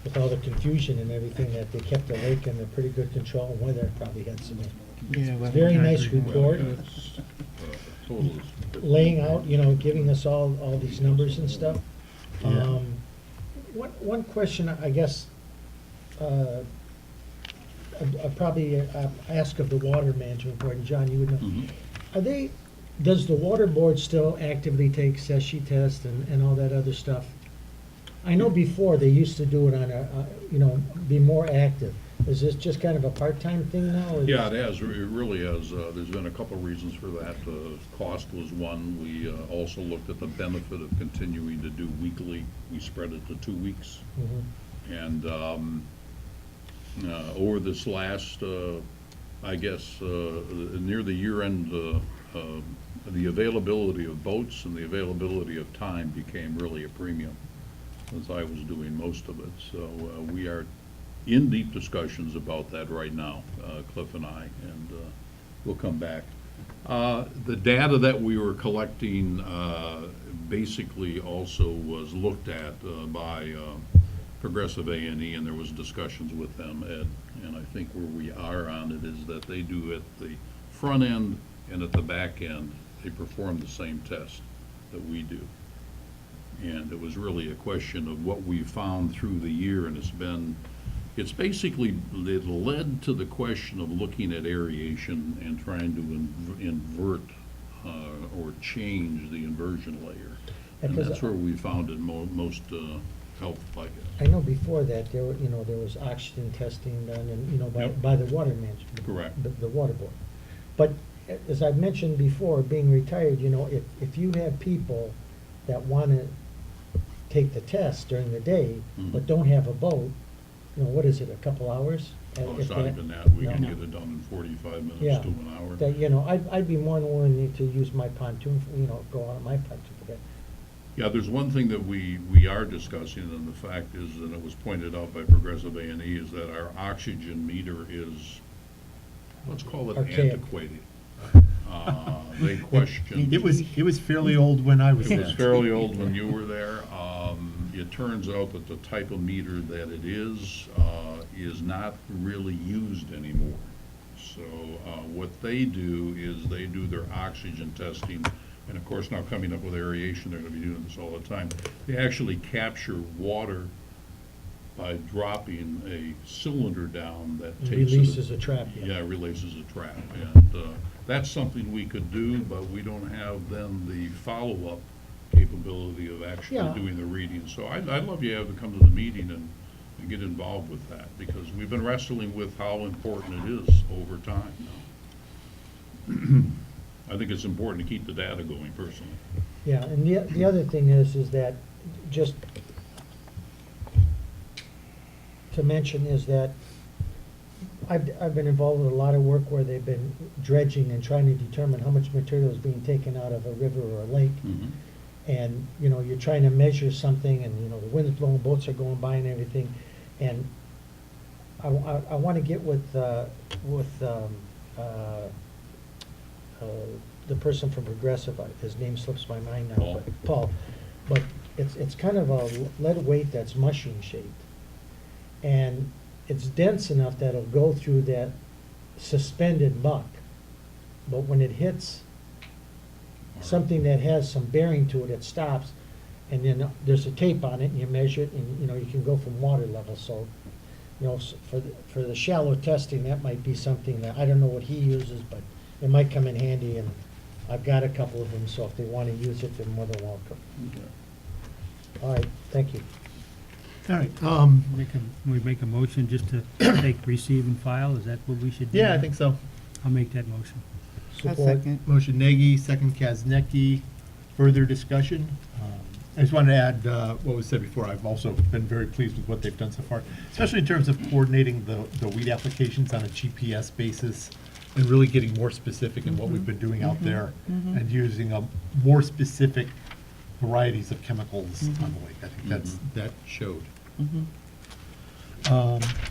with all the confusion and everything, that they kept the lake under pretty good control, and weather probably had some. Yeah, well, Very I nice agree. report, Total laying out, giving us all these numbers and stuff. Yeah. One question, I guess, I'd probably ask of the water management board, and John, you would know. Does the water board still actively take SESHI tests and all that other stuff? I know before they used to do it on be more active. Is this just kind of a part-time thing now? or is- Yeah, it has, it really has. There's been a couple of reasons for that. Cost was one. We also looked at the benefit of continuing to do weekly. We spread it to 2 weeks. Mhm. And over this last, I guess, near the year end, the availability of boats and the availability of time became really a premium, since I was doing most of it. So we are in deep discussions about that right now, Cliff and I, and we'll come back. The data that we were collecting basically also was looked at by Progressive A&E, and there was discussions with them, Ed, and I think where we are on it is that they do at the front end and at the back end, they perform the same test that we do. And it was really a question of what we found through the year, and it's basically, it led to the question of looking at aeration and trying to invert or change the inversion layer. And Because that's where we found it most helpful, I guess. I know before that, there was oxygen testing done and, Yep. by the water management. Correct. The water board. But as I've mentioned before, being retired, if you have people that want to take the test during the day, but don't have a boat, what is it, a couple hours? Oh, it's If not that- even that. We can No. get it done in 45 minutes Yeah. to an hour. That, I'd be more than willing to use my pontoon, go on my pontoon for that. Yeah, there's one thing that we are discussing, and the fact is, and it was pointed out by Progressive A&E, is that our oxygen meter is, let's call it Archaic. antiquated. They question. It was fairly old when I was It there. was fairly old when you were there. It turns out that the type of meter that it is not really used anymore. So what they do is they do their oxygen testing, and of course now coming up with aeration, they're going to be doing this all the time. They actually capture water by dropping a cylinder down that It takes releases a trap, yeah. Yeah, releases a trap, and that's something we could do, but we don't have then the follow-up capability of actually Yeah. doing the reading. So I'd love you to have to come to the meeting and get involved with that, because we've been wrestling with how important it is over time now. I think it's important to keep the data going personally. Yeah, and the other thing is that just to mention is that I've been involved with a lot of work where they've been dredging and trying to determine how much material is being taken out of a river or a lake. And, you know, you're trying to measure something and, you know, the wind's blowing, boats are going by and everything. And I want to get with the person from Progressive, his name slips my mind now, but Paul. But it's kind of a lead weight that's mushroom shaped. And it's dense enough that it'll go through that suspended muck. But when it hits something that has some bearing to it, it stops. And then there's a tape on it and you measure it and, you know, you can go from water level. So, you know, for the shallow testing, that might be something that, I don't know what he uses, but it might come in handy, and I've got a couple of them, so if they want to use it, they're more than welcome. All right, thank you. All right, We make a motion just to take, receive, and file, is that what we should do? yeah, I think so. I'll make that motion. A Support. second. Motion Nagy, second Kaznecki. Further discussion? I just wanted to add what was said before. I've also been very pleased with what they've done so far, especially in terms of coordinating the weed applications on a GPS basis and really getting more specific in what we've been doing out there and using more specific varieties of chemicals on the lake. I think that showed.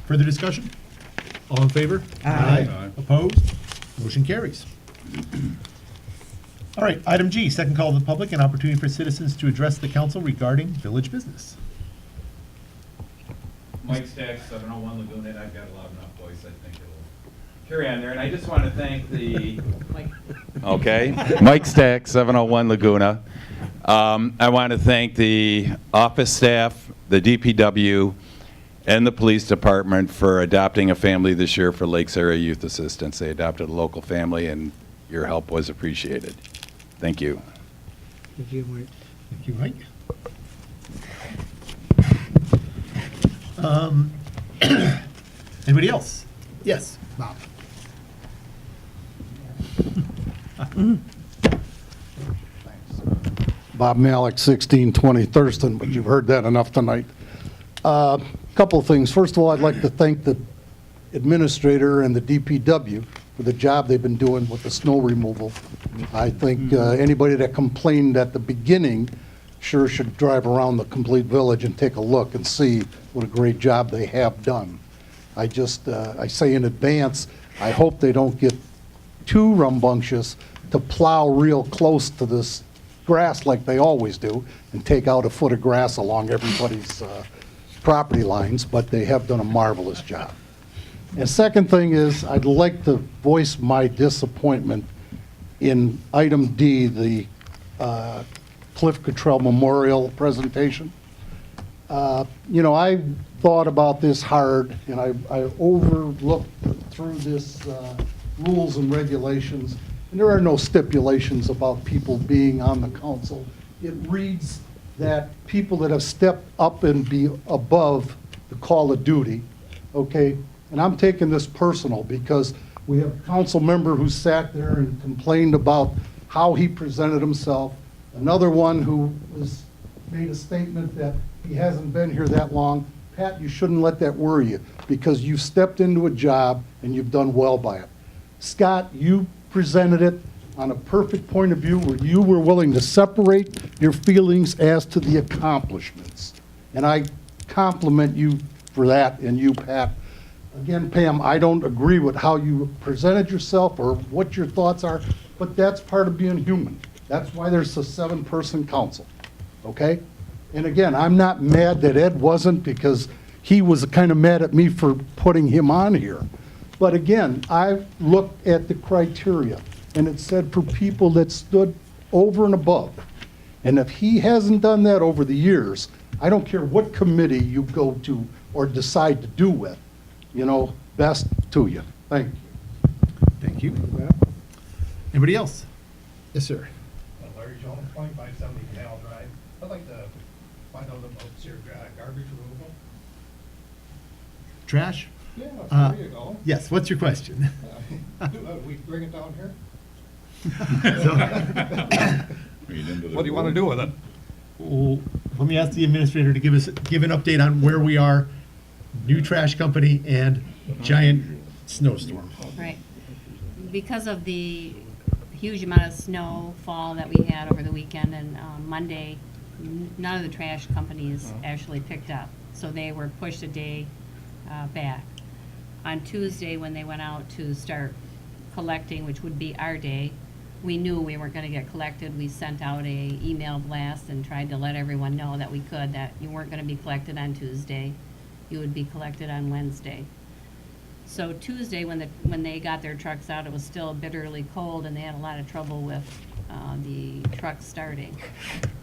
Further discussion? All in favor? Aye. Aye. Opposed? Motion carries. All right, item G, second call of the public, an opportunity for citizens to address the council regarding village business. Mike Stack, 701 Laguna, and I've got a loud enough voice, I think it'll carry on there. And I just want to thank the, Mike Stack, 701 Laguna. I want to thank the office staff, the DPW, and the police department for adopting a family this year for Lakes Area Youth Assistance. They adopted a local family, and your help was appreciated. Thank you. Thank you, Mike. Thank you, Mike. Anybody else? Yes, Bob. Bob Malik, 1620 Thurston, but you've heard that enough tonight. Couple of things. First of all, I'd like to thank the administrator and the DPW for the job they've been doing with the snow removal. I think anybody that complained at the beginning sure should drive around the complete village and take a look and see what a great job they have done. I say in advance, I hope they don't get too rambunctious to plow real close to this grass like they always do and take out a foot of grass along everybody's property lines, but they have done a marvelous job. And second thing is, I'd like to voice my disappointment in item D, the Cliff Cottrell Memorial presentation. You know, I thought about this hard, and I overlooked through this rules and regulations, and there are no stipulations about people being on the council. It reads that people that have stepped up and be above the call of duty, okay? And I'm taking this personal because we have a council member who sat there and complained about how he presented himself. Another one who made a statement that he hasn't been here that long. Pat, you shouldn't let that worry you because you've stepped into a job and you've done well by it. Scott, you presented it on a perfect point of view where you were willing to separate your feelings as to the accomplishments. And I compliment you for that, and you, Pat. Again, Pam, I don't agree with how you presented yourself or what your thoughts are, but that's part of being human. That's why there's a 7-person council, okay? And again, I'm not mad that Ed wasn't because he was kind of mad at me for putting him on here. But again, I looked at the criteria, and it said for people that stood over and above. And if he hasn't done that over the years, I don't care what committee you go to or decide to do with, you know, best to you. Thank you. Thank you. Anybody else? Yes, sir. Larry Jones, 2570 Canal Drive. I'd like to find out about your garbage removal. Trash? Yeah, there you go. Yes, what's your question? We bring it down here? What do you want to do with it? Well, let me ask the administrator to give an update on where we are new trash company, and giant snowstorm. Right. Because of the huge amount of snowfall that we had over the weekend and Monday, none of the trash companies actually picked up. So they were pushed a day back. On Tuesday, when they went out to start collecting, which would be our day, we knew we weren't going to get collected. We sent out a email blast and tried to let everyone know that we could, that you weren't going to be collected on Tuesday. You would be collected on Wednesday. So Tuesday, when they got their trucks out, it was still bitterly cold, and they had a lot of trouble with the trucks starting.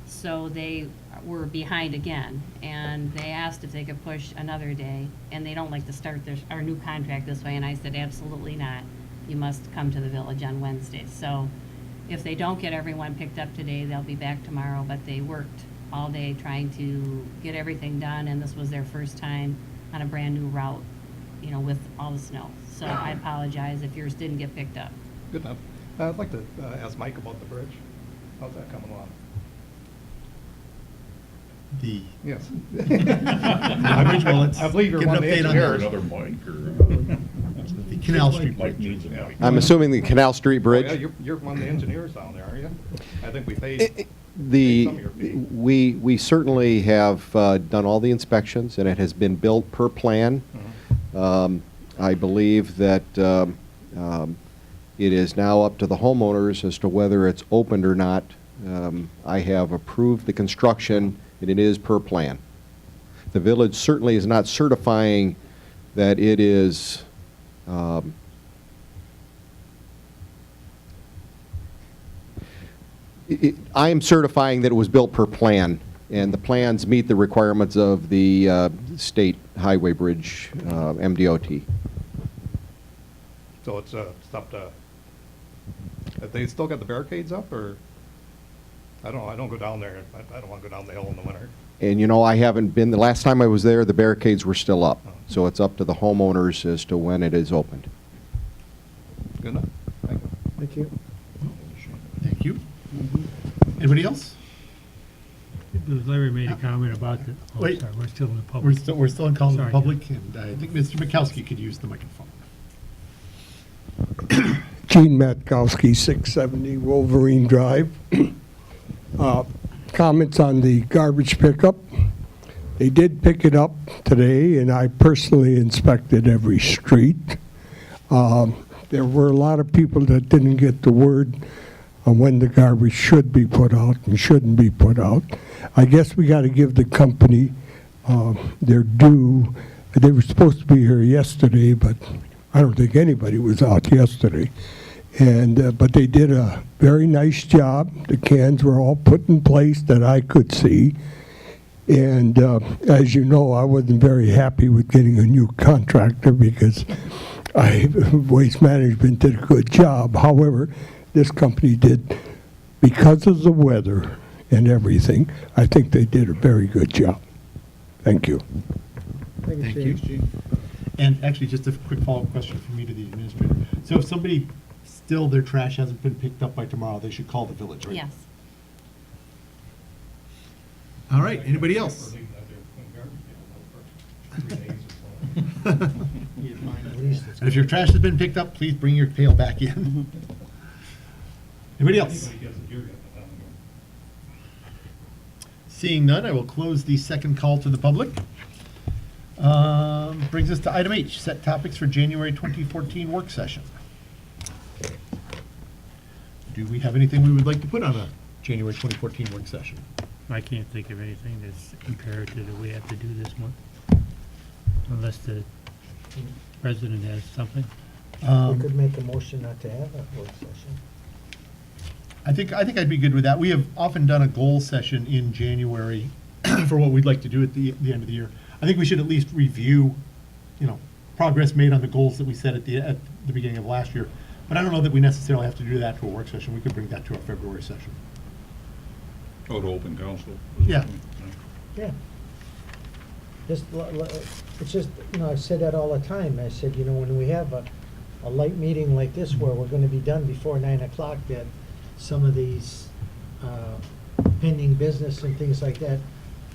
So they were behind again, and they asked if they could push another day, and they don't like to start our new contract this way, and I said, absolutely not. You must come to the village on Wednesday. So if they don't get everyone picked up today, they'll be back tomorrow, but they worked all day trying to get everything done, and this was their first time on a brand-new route, you know, with all the snow. So I apologize if yours didn't get picked up. Good enough. I'd like to ask Mike about the bridge. How's that coming along? The Yes. I believe you're give an one of the update on engineers. Another mic or? the Canal Street Mike Bridge. needs a mic. I'm assuming the Canal Street Oh, yeah, Bridge. you're one of the engineers down there, aren't you? I think we paid. The, some of your fee. we certainly have done all the inspections, and it has been built per plan. I believe that it is now up to the homeowners as to whether it's opened or not. I have approved the construction, and it is per plan. The village certainly is not certifying that it is I am certifying that it was built per plan, and the plans meet the requirements of the state highway bridge, MDOT. So it's up to, have they still got the barricades up, or? I don't go down there. I don't want to go down the hill in the winter. And you know, I haven't been, the last time I was there, the barricades were still up. So it's up to the homeowners as to when it is opened. Good enough. Thank you. Thank you. Thank you. Anybody else? Larry made a comment about the, oh, Wait. sorry, we're still in the public. We're still in calling the Sorry, public, and I think Mr. Mikowski could use the microphone. Gene Matkowski, 670 Wolverine Drive. Comments on the garbage pickup. They did pick it up today, and I personally inspected every street. There were a lot of people that didn't get the word on when the garbage should be put out and shouldn't be put out. I guess we got to give the company their due. They were supposed to be here yesterday, but I don't think anybody was out yesterday. And but they did a very nice job. The cans were all put in place that I could see. And as you know, I wasn't very happy with getting a new contractor because Waste Management did a good job. However, this company did, because of the weather and everything, I think they did a very good job. Thank you. Thank you. And actually, just a quick follow-up question from me to the administrator. So if somebody, still their trash hasn't been picked up by tomorrow, they should call the village, right? Yes. All right, anybody else? And if your trash has been picked up, please bring your pail back in. Anybody else? Seeing none, I will close the second call to the public. Brings us to item H, set topics for January 2014 work session. Do we have anything we would like to put on a January 2014 work session? I can't think of anything that's imperative that we have to do this month, unless the president has something. We could make a motion not to have a work session. I think I'd be good with that. We have often done a goal session in January for what we'd like to do at the end of the year. I think we should at least review, progress made on the goals that we set at the beginning of last year. But I don't know that we necessarily have to do that to a work session. We could bring that to our February session. Oh, to open council? Yeah. Yeah. Just, it's just, I said that all the time. I said, when we have a light meeting like this where we're gonna be done before 9 o'clock, that some of these pending business and things like that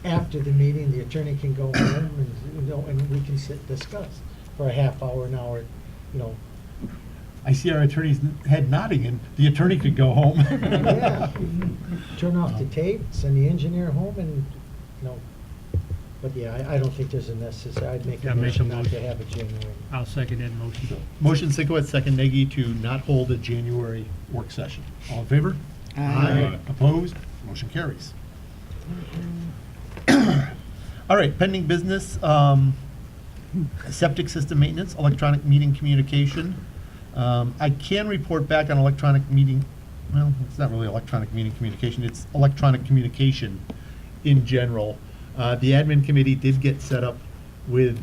after the meeting, the attorney can go home and, and we can discuss for a half hour, an hour, I see our attorney's head nodding, and the attorney could go home. Yeah. Turn off the tape, send the engineer home and, but yeah, I don't think there's a necessary, I'd make Yeah, a make a motion not to motion. have a January. I'll second that motion. Motion Sikowitz, second Nagy, to not hold a January work session. All in favor? Aye. Opposed? Motion carries. All right, pending business, septic system maintenance, electronic meeting communication. I can report back on electronic meeting, well, it's not really electronic meeting communication, it's electronic communication in general. The admin committee did get set up with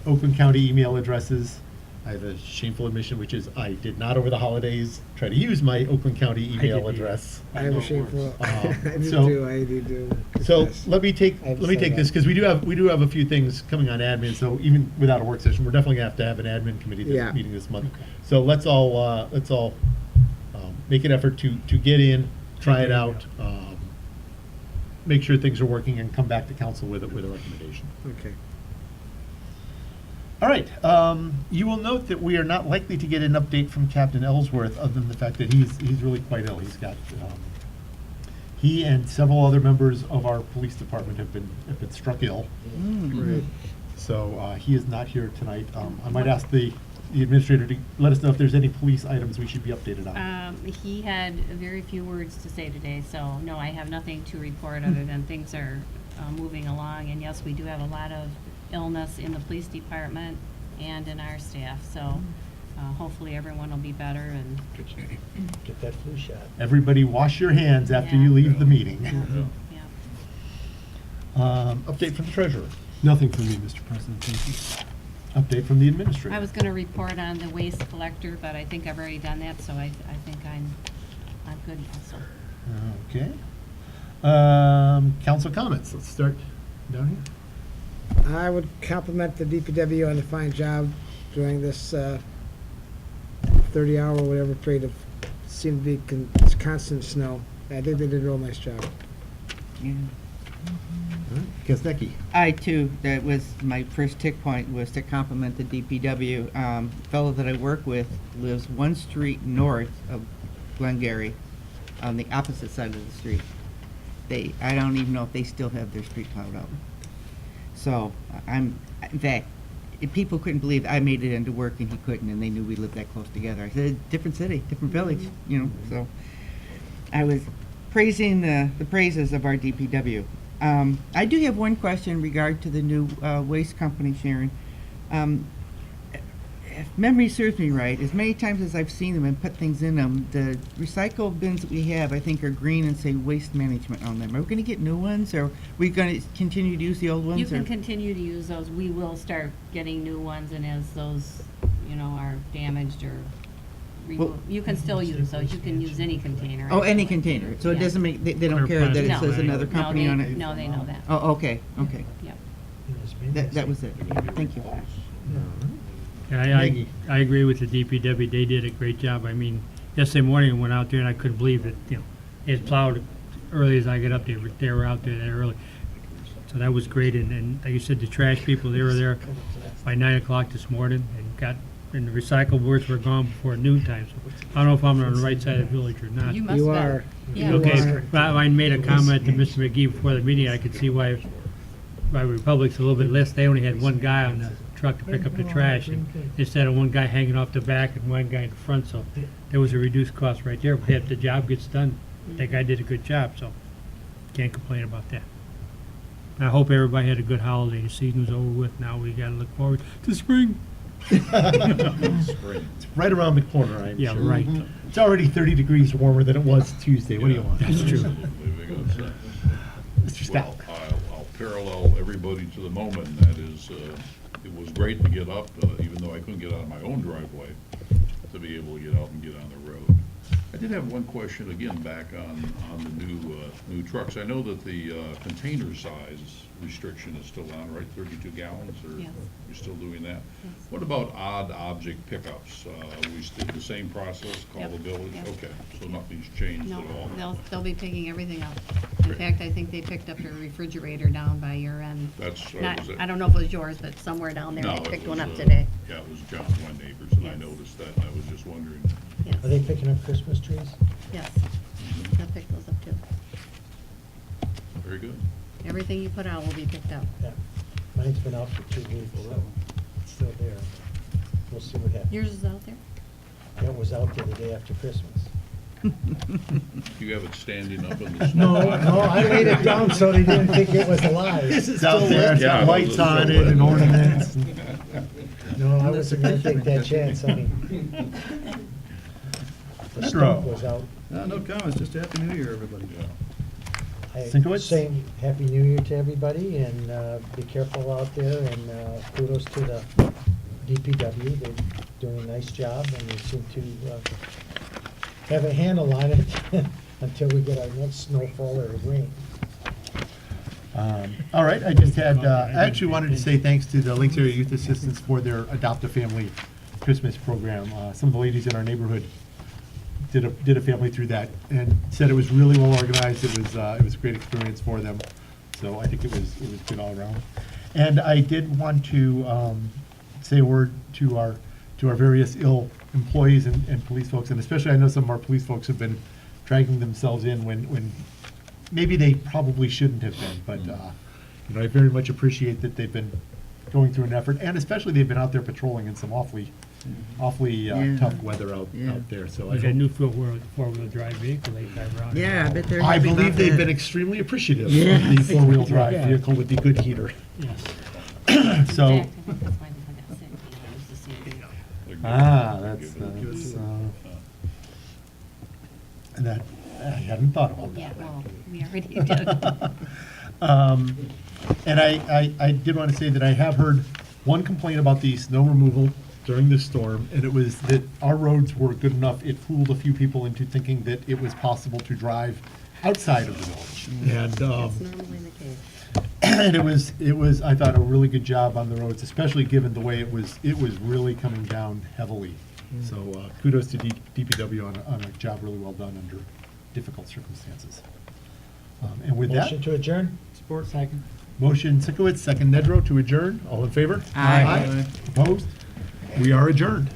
Oakland County email addresses. I have a shameful admission, which is I did not over the holidays try to use my Oakland County email address. I have a shameful, I do so- too, I do. So confess. let me take I've let me said take this that. because we do have a few things coming on admin. So even without a work session, we're definitely gonna have an admin committee Yeah. meeting this month. So let's all make an effort to get in, try it out, make sure things are working, and come back to council with a recommendation. Okay. All right. You will note that we are not likely to get an update from Captain Ellsworth, other than the fact that he's really quite ill. He's got he and several other members of our police department have been struck ill. Right. So he is not here tonight. I might ask the administrator to let us know if there's any police items we should be updated on. He had very few words to say today, so no, I have nothing to report other than things are moving along. And yes, we do have a lot of illness in the police department and in our staff, so hopefully everyone will be better and Get that flu shot. Everybody wash your hands after you leave the meeting. yeah. Update from the treasurer. Nothing from me, Mr. President, thank you. Update from the administrator. I was going to report on the waste collector, but I think I've already done that, so I think I'm good also. Okay. Council comments. Let's start down here. I would compliment the DPW on the fine job during this 30-hour or whatever period of seemed to be constant snow. I think they did a real nice job. Yeah. Kaznecki. I too, that was my first tick point, was to compliment the DPW. Fellow that I work with lives one street north of Glengarry, on the opposite side of the street. I don't even know if they still have their street plowed out. So, in fact, if people couldn't believe I made it into work and he couldn't, and they knew we lived that close together. I said, different city, different village, so. I was praising the praises of our DPW. I do have one question in regard to the new waste company, Sharon. If memory serves me right, as many times as I've seen them and put things in them, the recycle bins that we have, I think, are green and say waste management on them. Are we going to get new ones, or are we going to continue to use the old ones? You can or- continue to use those. We will start getting new ones, and as those, are damaged or removed, you can still use those. You can use any container. Oh, any container, so it Yeah. doesn't make, they don't Clear care that it plastic. says No. another company on it? No, they know that. Oh, okay, okay. Yep. That was it. Thank you. Yeah, Maggie. I agree with the DPW. They did a great job. I mean, yesterday morning I went out there and I couldn't believe it. It plowed early as I got up there. They were out there that early. So that was great. And like you said, the trash people, they were there by 9 o'clock this morning and the recycle boards were gone before noon time. So I don't know if I'm on the right side of the village or not. You must You have. are. Yeah. Okay, I made a comment to Mr. McGee before the meeting. I could see why Republic's a little bit less. They only had one guy on the truck to pick up the trash, and instead of one guy hanging off the back and one guy in the front, so there was a reduced cost right there. But if the job gets done, that guy did a good job, so can't complain about that. I hope everybody had a good holiday. The season's over with. Now we gotta look forward to spring. Spring. It's right around the corner, I'm Yeah, sure. right. It's already 30 degrees warmer than it was Tuesday. What do you want? That's true. Living outside. Mr. Stout. Well, I'll parallel everybody to the moment. That is, it was great to get up, even though I couldn't get out of my own driveway, to be able to get out and get on the road. did have one question, again, back on the new trucks. I know that the container size restriction is still on, right, 32 gallons, or Yes. you're still doing that? Yes. What about odd object pickups? We still the same process, call Yep. the village? Yep. Okay, so nothing's changed No, at all? they'll be picking everything up. In Great. fact, I think they picked up your refrigerator down by your end. That's, Not, was it? I don't know if it was yours, but somewhere down there, No, they it picked one was, up today. Yeah, it was John, my neighbors, and I Yes. noticed that, and I was just wondering. Yes, Are they picking up Christmas trees? yes. They'll pick those up too. Very good. Everything you put out will be picked up. Yeah. Mine's been out for 2 weeks, so it's still there. We'll see what happens. Yours is out there? It was out there the day after Christmas. You have it standing up in the snow? No, I laid it down so they didn't think it was alive. It's out there, it's got Yeah, lights it's on still it and lit. ornaments. No, I wasn't gonna take that chance, I mean. The stump was out. No comments, just Happy New Year, everybody. Sinkowitz? Saying Happy New Year to everybody, and be careful out there, and kudos to the DPW. They're doing a nice job, and they seem to have a handle on it until we get our next snowfall or rain. All right, I just had, I actually wanted to say thanks to the Lakes Area Youth Assistance for their Adopt a Family Christmas program. Some of the ladies in our neighborhood did a family through that and said it was really well organized. It was a great experience for them. So I think it was good all around. And I did want to say a word to our various ill employees and police folks, and especially I know some of our police folks have been dragging themselves in when maybe they probably shouldn't have been, but you know, I very much appreciate that they've been going through an effort, and especially they've been out there patrolling in some awfully Yeah. tough weather out Yeah. there. So I Like a hope- new four-wheel drive vehicle they drive around. Yeah, I bet they're I happy believe about they've that. been extremely appreciative Yeah. of the four-wheel drive Yeah. vehicle with the good heater. Yes. So, In fact, I think that's why they got sick, it was the same deal. that's, and that, I hadn't thought about that. Yeah, well, we already did. And I did want to say that I have heard one complaint about the snow removal during this storm, and it was that our roads were good enough, it fooled a few people into thinking that it was possible to drive outside of the village. And, That's normally the case. and it was, I thought, a really good job on the roads, especially given the way it was really coming down heavily. So kudos to DPW on a job really well done under difficult circumstances. And with that, Motion to adjourn? Support second. motion Sikowitz, second Nedrow to adjourn. All in favor? Aye. Opposed? We are adjourned.